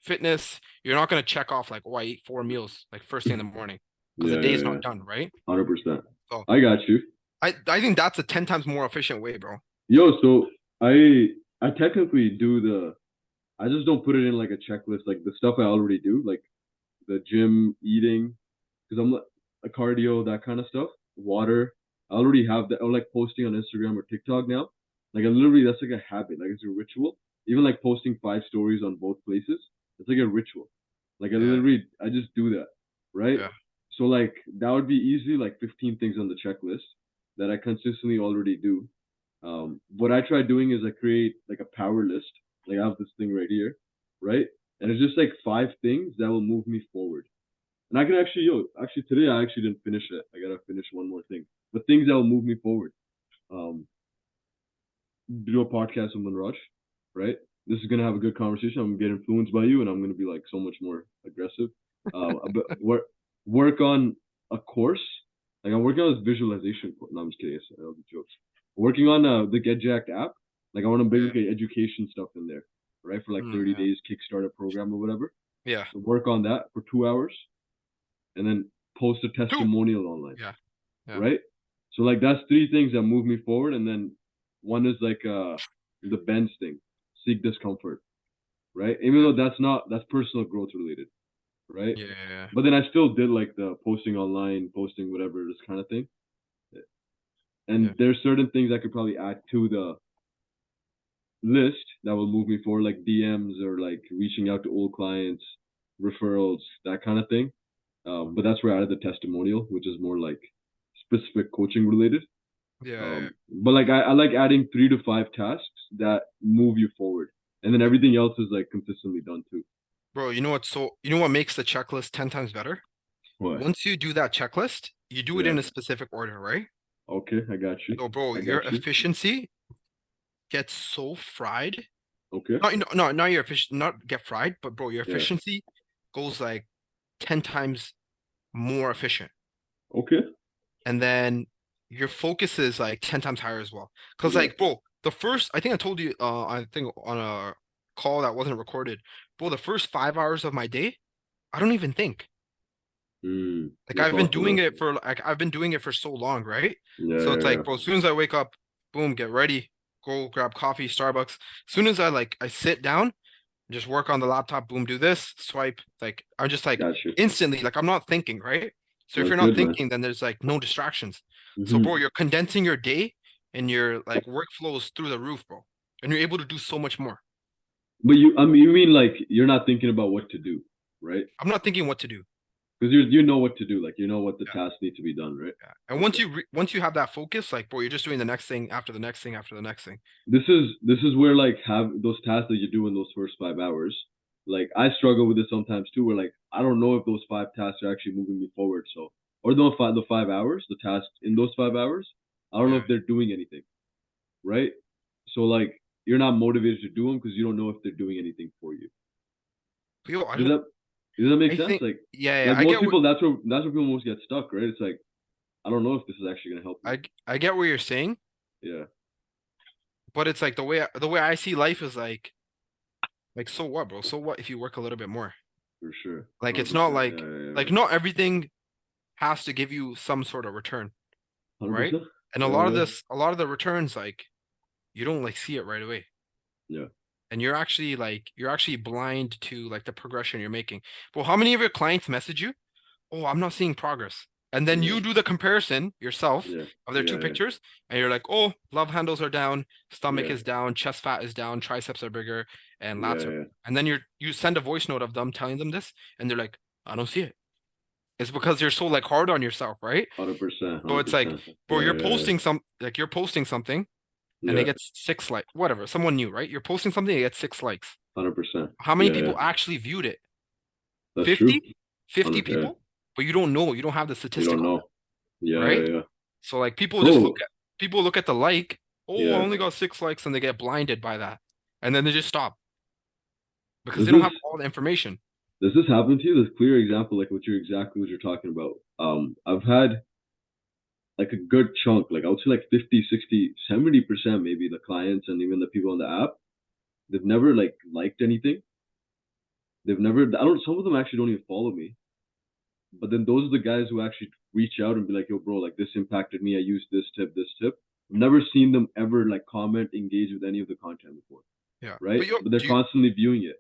Speaker 2: fitness, you're not gonna check off like, oh, I ate 4 meals like first thing in the morning because the
Speaker 1: Yeah,
Speaker 2: day
Speaker 1: yeah,
Speaker 2: is
Speaker 1: yeah.
Speaker 2: not done, right?
Speaker 1: 100%.
Speaker 2: So
Speaker 1: I got you.
Speaker 2: I think that's a 10 times more efficient way, bro.
Speaker 1: Yo, so I technically do I just don't put it in like a checklist, like the stuff I already do, like the gym, eating, because I'm a cardio, that kind of stuff, water. I already have that. I like posting on Instagram or TikTok now. Like I literally, that's like a habit, like it's a ritual. Even like posting 5 stories on both places, it's like a ritual. Like
Speaker 2: Yeah,
Speaker 1: I just do that, right?
Speaker 2: yeah,
Speaker 1: So like that would be easily like 15 things on the checklist that I consistently already do. What I try doing is I create like a power list. Like I have this thing right here, right? And it's just like 5 things that will move me forward. And I can actually, actually today I actually didn't finish it. I gotta finish one more thing. But things that will move me forward. Um, do a podcast with Manraj, right? This is gonna have a good conversation. I'm gonna get influenced by you, and I'm gonna be like so much more aggressive. But work on a course Like I'm working on this visualization. No, I'm just kidding. That was a joke. Working on the Get Jacked app. Like I want to bring
Speaker 2: Yeah.
Speaker 1: like education stuff in there, right? For like
Speaker 2: Mm,
Speaker 1: 30
Speaker 2: yeah.
Speaker 1: days Kickstarter program or whatever.
Speaker 2: Yeah.
Speaker 1: So work on that for 2 hours and then post a
Speaker 2: Two.
Speaker 1: testimonial online,
Speaker 2: Yeah. Yeah.
Speaker 1: right? So like that's three things that move me forward. And then one is like the bends thing, seek discomfort, right? Even
Speaker 2: Yeah.
Speaker 1: though that's personal growth related, right?
Speaker 2: Yeah. Yeah.
Speaker 1: But then I still did like the posting online, posting whatever, this kind of thing.
Speaker 2: Yeah.
Speaker 1: And there's certain things I could probably add to the list that will move me forward, like DMs or like reaching out to old clients, referrals, that kind of thing. But that's where I added the testimonial, which is more like specific coaching related.
Speaker 2: Yeah.
Speaker 1: But like I like adding 3 to 5 tasks that move you forward, and then
Speaker 2: Yeah.
Speaker 1: everything else is like consistently done too.
Speaker 2: Bro, you know what makes the checklist 10 times better?
Speaker 1: What?
Speaker 2: Once you do that checklist, you do it
Speaker 1: Yeah.
Speaker 2: in a specific order, right?
Speaker 1: Okay, I got you.
Speaker 2: So, bro,
Speaker 1: I
Speaker 2: your
Speaker 1: got you.
Speaker 2: efficiency gets so fried.
Speaker 1: Okay.
Speaker 2: Not your efficient, not get fried, but bro, your
Speaker 1: Yeah.
Speaker 2: efficiency goes like 10 times more efficient.
Speaker 1: Okay.
Speaker 2: And then your focus is like 10 times higher as well. Because
Speaker 1: Yeah.
Speaker 2: like, bro, I think I told you, I think on a call that wasn't recorded, bro, the first 5 hours of my day, I don't even think. Like
Speaker 1: That's awesome, man.
Speaker 2: I've been doing it for so long, right?
Speaker 1: Yeah,
Speaker 2: So it's
Speaker 1: yeah,
Speaker 2: like,
Speaker 1: yeah.
Speaker 2: bro, as soon as I wake up, boom, get ready, go grab coffee, Starbucks. As soon as I sit down, just work on the laptop, boom, do this, swipe. Like I'm just like
Speaker 1: Got you.
Speaker 2: instantly, like I'm not thinking, right? So if
Speaker 1: That's
Speaker 2: you're not
Speaker 1: good, man.
Speaker 2: thinking, then there's like no distractions. So, bro,
Speaker 1: Hmm.
Speaker 2: you're condensing your day and your like workflows through the roof, bro. And you're able to do so much more.
Speaker 1: But I mean, you mean like you're not thinking about what to do, right?
Speaker 2: I'm not thinking what to do.
Speaker 1: Because you know what to do, like you know what the
Speaker 2: Yeah.
Speaker 1: tasks need to be done, right?
Speaker 2: Yeah. And
Speaker 1: Okay.
Speaker 2: once you have that focus, like, bro, you're just doing the next thing after the next thing after the next thing.
Speaker 1: This is where like have those tasks that you do in those first 5 hours. Like I struggle with this sometimes too, where like I don't know if those 5 tasks are actually moving me forward. So or the 5 hours, the tasks in those 5 hours, I don't know
Speaker 2: Yeah.
Speaker 1: if they're doing anything, right? So like you're not motivated to do them because you don't know if they're doing anything for you.
Speaker 2: Yo, I
Speaker 1: Does
Speaker 2: don't
Speaker 1: that does that make
Speaker 2: I
Speaker 1: sense?
Speaker 2: think yeah,
Speaker 1: Like
Speaker 2: I
Speaker 1: most
Speaker 2: get what
Speaker 1: people, that's where people most get stuck, right? It's like I don't know if this is actually gonna help me.
Speaker 2: I get what you're saying,
Speaker 1: Yeah,
Speaker 2: but it's like the way I see life is like so what, bro? So what if you work a little bit more?
Speaker 1: for sure,
Speaker 2: Like
Speaker 1: hundred
Speaker 2: it's not
Speaker 1: percent. Yeah,
Speaker 2: like
Speaker 1: yeah, yeah,
Speaker 2: like not everything has to give you some sort of return,
Speaker 1: hundred
Speaker 2: right?
Speaker 1: percent.
Speaker 2: And
Speaker 1: Yeah, yeah,
Speaker 2: a lot of the returns like you don't like see it right away.
Speaker 1: yeah,
Speaker 2: And you're actually blind to like the progression you're making. Well, how many of your clients message you? Oh, I'm not seeing progress. And then
Speaker 1: yeah,
Speaker 2: you do the comparison yourself
Speaker 1: yeah,
Speaker 2: of their two
Speaker 1: yeah,
Speaker 2: pictures, and you're like, oh, love handles are down, stomach
Speaker 1: yeah,
Speaker 2: is down, chest fat is down, triceps are bigger, and
Speaker 1: yeah,
Speaker 2: lats are.
Speaker 1: yeah,
Speaker 2: And then you send a voice note of them telling them this, and they're like, I don't see it. It's because you're so like hard on yourself, right?
Speaker 1: 100%,
Speaker 2: So
Speaker 1: hundred
Speaker 2: it's like,
Speaker 1: percent.
Speaker 2: bro,
Speaker 1: Yeah, yeah,
Speaker 2: you're posting something, and it
Speaker 1: yeah,
Speaker 2: gets 6 likes, whatever, someone new, right? You're posting something, it gets 6 likes.
Speaker 1: 100%.
Speaker 2: How many
Speaker 1: Yeah, yeah,
Speaker 2: people actually viewed it?
Speaker 1: that's true.
Speaker 2: 50? 50
Speaker 1: Yeah,
Speaker 2: people? But you don't know, you don't have the
Speaker 1: you don't
Speaker 2: statistic on
Speaker 1: know.
Speaker 2: it,
Speaker 1: Yeah,
Speaker 2: right?
Speaker 1: yeah, yeah,
Speaker 2: So like
Speaker 1: bro.
Speaker 2: people look at the like, oh, I
Speaker 1: Yeah,
Speaker 2: only got 6 likes, and they get blinded by that. And then they just stop because
Speaker 1: does
Speaker 2: they don't
Speaker 1: this
Speaker 2: have all the information.
Speaker 1: does this happen to you? This clear example, like what you're talking about. I've had like a good chunk, like I would say like 50, 60, 70% maybe the clients and even the people on the app, they've never like liked anything. They've never, I don't, some of them actually don't even follow me. But then those are the guys who actually reach out and be like, yo, bro, like this impacted me. I used this tip, this tip. I've never seen them ever like comment, engage with any of the content before,
Speaker 2: Yeah.
Speaker 1: right?
Speaker 2: But yo,
Speaker 1: But they're constantly viewing it,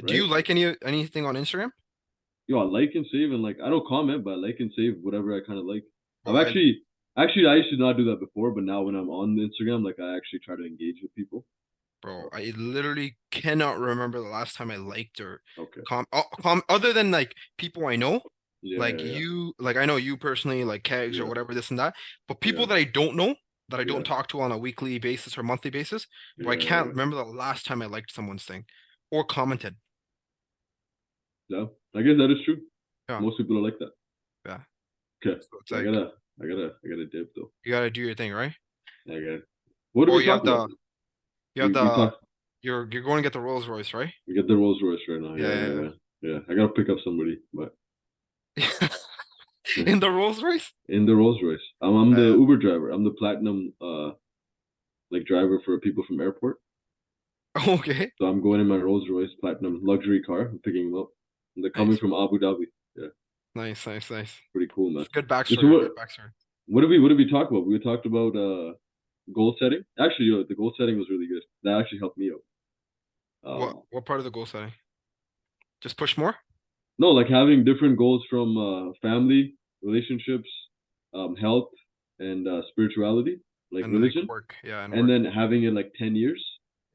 Speaker 2: do you
Speaker 1: right?
Speaker 2: like anything on Instagram?
Speaker 1: Yo, I like and save and like I don't comment, but I like and save whatever I kind of like. I've
Speaker 2: Bro,
Speaker 1: actually I used to not do that before, but now when I'm on Instagram, like I actually try to engage with people.
Speaker 2: bro, I literally cannot remember the last time I liked or
Speaker 1: Okay.
Speaker 2: other than like people I know,
Speaker 1: Yeah,
Speaker 2: like
Speaker 1: yeah, yeah,
Speaker 2: like I know you personally, like Kegs or
Speaker 1: yeah,
Speaker 2: whatever, this and that. But
Speaker 1: yeah,
Speaker 2: people that I don't know, that I
Speaker 1: yeah,
Speaker 2: don't talk to on a weekly basis or monthly basis, but I
Speaker 1: yeah,
Speaker 2: can't
Speaker 1: yeah.
Speaker 2: remember the last time I liked someone's thing or commented.
Speaker 1: No, I guess that is true.
Speaker 2: Yeah,
Speaker 1: Most people are like that.
Speaker 2: yeah.
Speaker 1: Okay,
Speaker 2: So it's
Speaker 1: I
Speaker 2: like
Speaker 1: gotta, I gotta dip though.
Speaker 2: you gotta do your thing, right?
Speaker 1: I got. What do
Speaker 2: Oh,
Speaker 1: we talk about?
Speaker 2: you have
Speaker 1: We
Speaker 2: the
Speaker 1: talk.
Speaker 2: you're going to get the Rolls Royce, right?
Speaker 1: We get the Rolls Royce right now. Yeah, yeah,
Speaker 2: Yeah,
Speaker 1: yeah, yeah. I gotta pick up somebody, but
Speaker 2: yeah, yeah. In the Rolls Royce?
Speaker 1: in the Rolls Royce. I'm the
Speaker 2: Uh,
Speaker 1: Uber driver. I'm the platinum like driver for people from airport.
Speaker 2: okay.
Speaker 1: So I'm going in my Rolls Royce platinum luxury car. I'm picking them up. And they're coming
Speaker 2: Nice.
Speaker 1: from Abu Dhabi. Yeah,
Speaker 2: Nice, nice, nice.
Speaker 1: pretty cool, man.
Speaker 2: It's a good
Speaker 1: Yeah, so
Speaker 2: backstory. Good backstory.
Speaker 1: what did we talk about? We talked about goal setting. Actually, the goal setting was really good. That actually helped me out.
Speaker 2: What part of the goal setting? Just push more?
Speaker 1: No, like having different goals from family, relationships, health, and spirituality, like
Speaker 2: And like
Speaker 1: religion,
Speaker 2: work. Yeah, and
Speaker 1: and
Speaker 2: work.
Speaker 1: then having it like 10 years,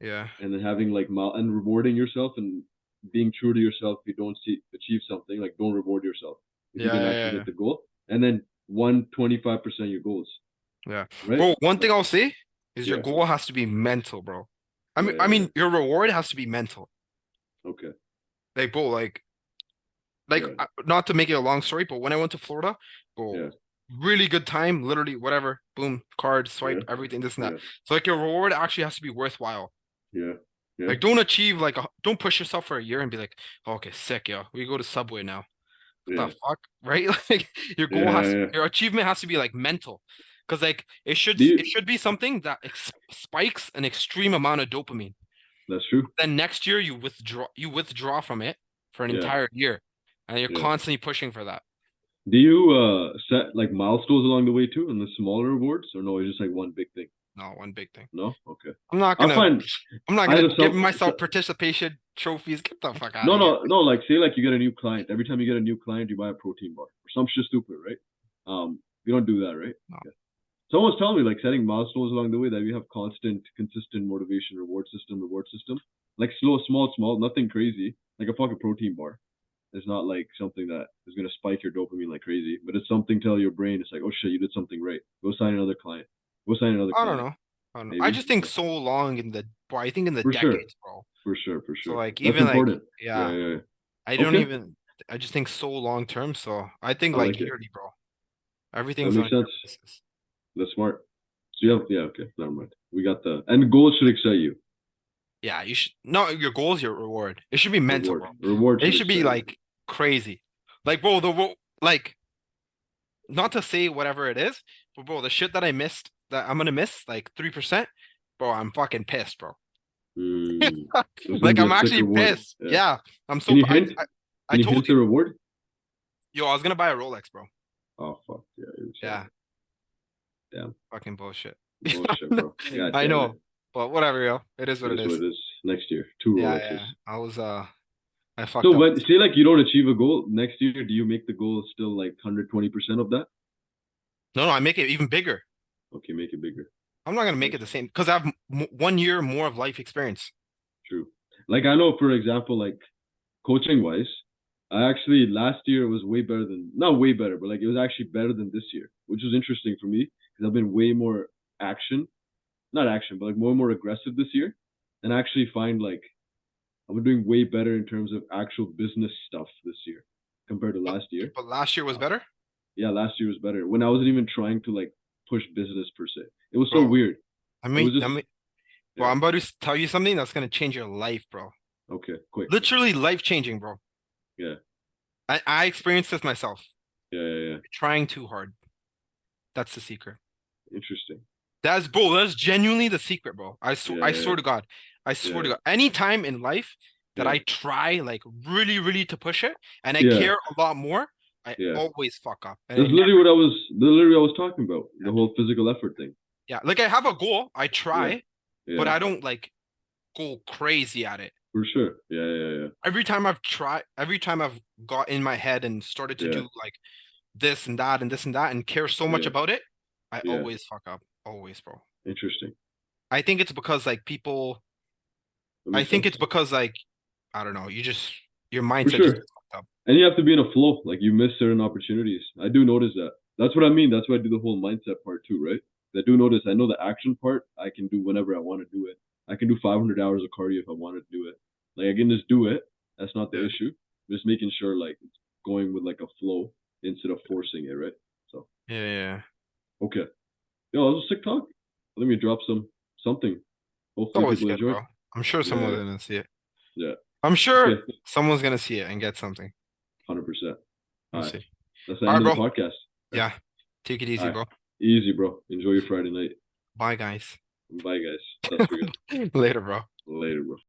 Speaker 2: Yeah.
Speaker 1: and then having like and rewarding yourself and being true to yourself. If you don't achieve something, like don't reward yourself if you
Speaker 2: Yeah,
Speaker 1: didn't
Speaker 2: yeah,
Speaker 1: actually
Speaker 2: yeah,
Speaker 1: hit
Speaker 2: yeah.
Speaker 1: the goal, and then 125% your goals,
Speaker 2: Yeah.
Speaker 1: right?
Speaker 2: Bro, one thing I'll say is your
Speaker 1: Yeah,
Speaker 2: goal has to be mental, bro. I
Speaker 1: yeah,
Speaker 2: mean, I
Speaker 1: yeah, yeah.
Speaker 2: mean, your reward has to be mental.
Speaker 1: Okay,
Speaker 2: Like, bro, like
Speaker 1: yeah,
Speaker 2: not to make it a long story, but when I went to Florida, bro,
Speaker 1: yeah,
Speaker 2: really good time, literally whatever, boom, card,
Speaker 1: yeah,
Speaker 2: swipe, everything, this and that.
Speaker 1: yeah,
Speaker 2: So like your reward actually has to be worthwhile.
Speaker 1: yeah, yeah,
Speaker 2: Like don't achieve like don't push yourself for a year and be like, oh, okay, sick, yo. We go to Subway now. What
Speaker 1: yeah,
Speaker 2: the fuck? Right? Like your
Speaker 1: yeah,
Speaker 2: goal has
Speaker 1: yeah.
Speaker 2: your achievement has to be like mental. Because like
Speaker 1: Do
Speaker 2: it
Speaker 1: you?
Speaker 2: should be something that spikes an extreme amount of dopamine.
Speaker 1: That's true.
Speaker 2: Then next year you withdraw from it for an
Speaker 1: Yeah,
Speaker 2: entire year. And you're
Speaker 1: yeah.
Speaker 2: constantly pushing for that.
Speaker 1: Do you set like milestones along the way too, and the smaller rewards, or no? It's just like one big thing.
Speaker 2: No, one big thing.
Speaker 1: No, okay.
Speaker 2: I'm not
Speaker 1: I
Speaker 2: gonna
Speaker 1: find
Speaker 2: I'm not
Speaker 1: either
Speaker 2: gonna give
Speaker 1: some,
Speaker 2: myself participation trophies. Get the fuck out
Speaker 1: no,
Speaker 2: of here.
Speaker 1: no, no. Like say like you get a new client. Every time you get a new client, you buy a protein bar or some shit stupid, right? You don't do that, right?
Speaker 2: No.
Speaker 1: Yeah. Someone was telling me like setting milestones along the way that you have constant, consistent motivation, reward system. Like slow, small, nothing crazy. Like a fucking protein bar. It's not like something that is gonna spike your dopamine like crazy, but it's something tell your brain it's like, oh shit, you did something right. Go sign another client. Go sign another
Speaker 2: I don't
Speaker 1: client.
Speaker 2: know. I don't know. I
Speaker 1: Maybe.
Speaker 2: just think
Speaker 1: Yeah.
Speaker 2: so long in the bro, I think in the
Speaker 1: For sure.
Speaker 2: decades, bro.
Speaker 1: For sure. For
Speaker 2: So
Speaker 1: sure.
Speaker 2: like
Speaker 1: That's
Speaker 2: even like
Speaker 1: important. Yeah,
Speaker 2: yeah,
Speaker 1: yeah, yeah.
Speaker 2: I don't
Speaker 1: Okay.
Speaker 2: even I just think so long term. So I think
Speaker 1: I
Speaker 2: like
Speaker 1: like it.
Speaker 2: yearly, bro.
Speaker 1: That
Speaker 2: Everything's on
Speaker 1: makes
Speaker 2: a
Speaker 1: sense.
Speaker 2: year basis.
Speaker 1: That's smart. So you
Speaker 2: Yeah.
Speaker 1: have yeah, okay, never mind. We got the and goals should excite you.
Speaker 2: Yeah, you should no your goal is your reward. It should be mental,
Speaker 1: Reward.
Speaker 2: bro.
Speaker 1: Reward
Speaker 2: It
Speaker 1: should
Speaker 2: should be
Speaker 1: excite you.
Speaker 2: like crazy. Like bro, like not to say whatever it is, but bro, the shit that I missed that I'm gonna miss like 3%, bro, I'm fucking pissed, bro.
Speaker 1: There's gonna
Speaker 2: Like
Speaker 1: be
Speaker 2: I'm
Speaker 1: a sick
Speaker 2: actually
Speaker 1: reward.
Speaker 2: pissed.
Speaker 1: Yeah.
Speaker 2: Yeah, I'm
Speaker 1: Can
Speaker 2: so
Speaker 1: you hint?
Speaker 2: I
Speaker 1: Can you
Speaker 2: told
Speaker 1: hint
Speaker 2: you,
Speaker 1: the reward?
Speaker 2: yo, I was gonna buy a Rolex, bro.
Speaker 1: Oh fuck. Yeah, you said
Speaker 2: Yeah,
Speaker 1: it. Damn.
Speaker 2: fucking bullshit.
Speaker 1: Bullshit, bro. God
Speaker 2: I
Speaker 1: damn it.
Speaker 2: know, but whatever, yo. It is
Speaker 1: It
Speaker 2: what it
Speaker 1: is what
Speaker 2: is.
Speaker 1: it is. Next year. Two
Speaker 2: Yeah,
Speaker 1: Rolexes.
Speaker 2: yeah. I
Speaker 1: So
Speaker 2: fucked up.
Speaker 1: when say like you don't achieve a goal next year, do you make the goal still like 120% of that?
Speaker 2: No, no, I make it even bigger.
Speaker 1: Okay, make it bigger.
Speaker 2: I'm not gonna make
Speaker 1: Nice.
Speaker 2: it the same because I have 1 year more of life experience.
Speaker 1: True. Like I know, for example, like coaching wise, I actually last year was way better than not way better, but like it was actually better than this year, which was interesting for me because I've been way more action, not action, but like more and more aggressive this year, and I actually find like I'm doing way better in terms of actual business stuff this year compared to
Speaker 2: But
Speaker 1: last year.
Speaker 2: but last year was
Speaker 1: Uh,
Speaker 2: better,
Speaker 1: yeah, last year was better when I wasn't even trying to like push business per se. It was so
Speaker 2: bro.
Speaker 1: weird.
Speaker 2: I
Speaker 1: It was
Speaker 2: mean,
Speaker 1: just
Speaker 2: I mean, bro,
Speaker 1: yeah.
Speaker 2: I'm about to tell you something that's gonna change your life, bro.
Speaker 1: Okay, quick.
Speaker 2: Literally life changing, bro.
Speaker 1: Yeah,
Speaker 2: I experienced this myself.
Speaker 1: yeah, yeah, yeah.
Speaker 2: Trying too hard. That's the secret.
Speaker 1: Interesting.
Speaker 2: That's bro. That's genuinely the secret, bro.
Speaker 1: Yeah,
Speaker 2: I
Speaker 1: yeah,
Speaker 2: swear to God. I swear to
Speaker 1: yeah,
Speaker 2: God. Any time in life that
Speaker 1: yeah,
Speaker 2: I try like really, really to push it and I
Speaker 1: yeah,
Speaker 2: care a lot more, I
Speaker 1: yeah.
Speaker 2: always fuck up. And I
Speaker 1: That's
Speaker 2: never,
Speaker 1: literally what I was talking about.
Speaker 2: yeah.
Speaker 1: The whole physical effort thing.
Speaker 2: Yeah. Like I have a goal, I
Speaker 1: Yeah,
Speaker 2: try, but
Speaker 1: yeah,
Speaker 2: I don't like go crazy at it.
Speaker 1: for sure. Yeah, yeah,
Speaker 2: Every time I've got in my head and started to
Speaker 1: yeah,
Speaker 2: do like this and that and this and that and care so much
Speaker 1: yeah,
Speaker 2: about it, I
Speaker 1: yeah, yeah.
Speaker 2: always fuck up. Always, bro.
Speaker 1: Interesting.
Speaker 2: I think it's because like people
Speaker 1: That
Speaker 2: I
Speaker 1: makes
Speaker 2: think
Speaker 1: sense.
Speaker 2: it's because like I don't know, your
Speaker 1: For
Speaker 2: mindset just
Speaker 1: sure.
Speaker 2: gets fucked up.
Speaker 1: And you have to be in a flow. Like you miss certain opportunities. I do notice that. That's what I mean. That's why I do the whole mindset part too, right? I do notice. I know the action part. I can do whenever I want to do it. I can do 500 hours of cardio if I want to do it. Like I can just do it. That's not the
Speaker 2: Yeah.
Speaker 1: issue. Just making sure like it's going with like a flow instead of forcing it, right? So
Speaker 2: Yeah, yeah.
Speaker 1: okay. Yo, that was a sick talk. Let me drop something.
Speaker 2: It's
Speaker 1: Hopefully
Speaker 2: always
Speaker 1: people
Speaker 2: good,
Speaker 1: enjoy.
Speaker 2: bro. I'm sure
Speaker 1: Yeah,
Speaker 2: someone's
Speaker 1: yeah,
Speaker 2: gonna see it.
Speaker 1: yeah.
Speaker 2: I'm sure
Speaker 1: Okay,
Speaker 2: someone's gonna see it and get something.
Speaker 1: 100%. All
Speaker 2: We'll
Speaker 1: right.
Speaker 2: see.
Speaker 1: That's the
Speaker 2: All right,
Speaker 1: end of
Speaker 2: bro.
Speaker 1: the podcast.
Speaker 2: Yeah. Take it
Speaker 1: All
Speaker 2: easy,
Speaker 1: right.
Speaker 2: bro.
Speaker 1: Easy, bro. Enjoy your Friday night.
Speaker 2: Bye, guys.
Speaker 1: Bye, guys. That's for good.
Speaker 2: Later, bro.
Speaker 1: Later, bro.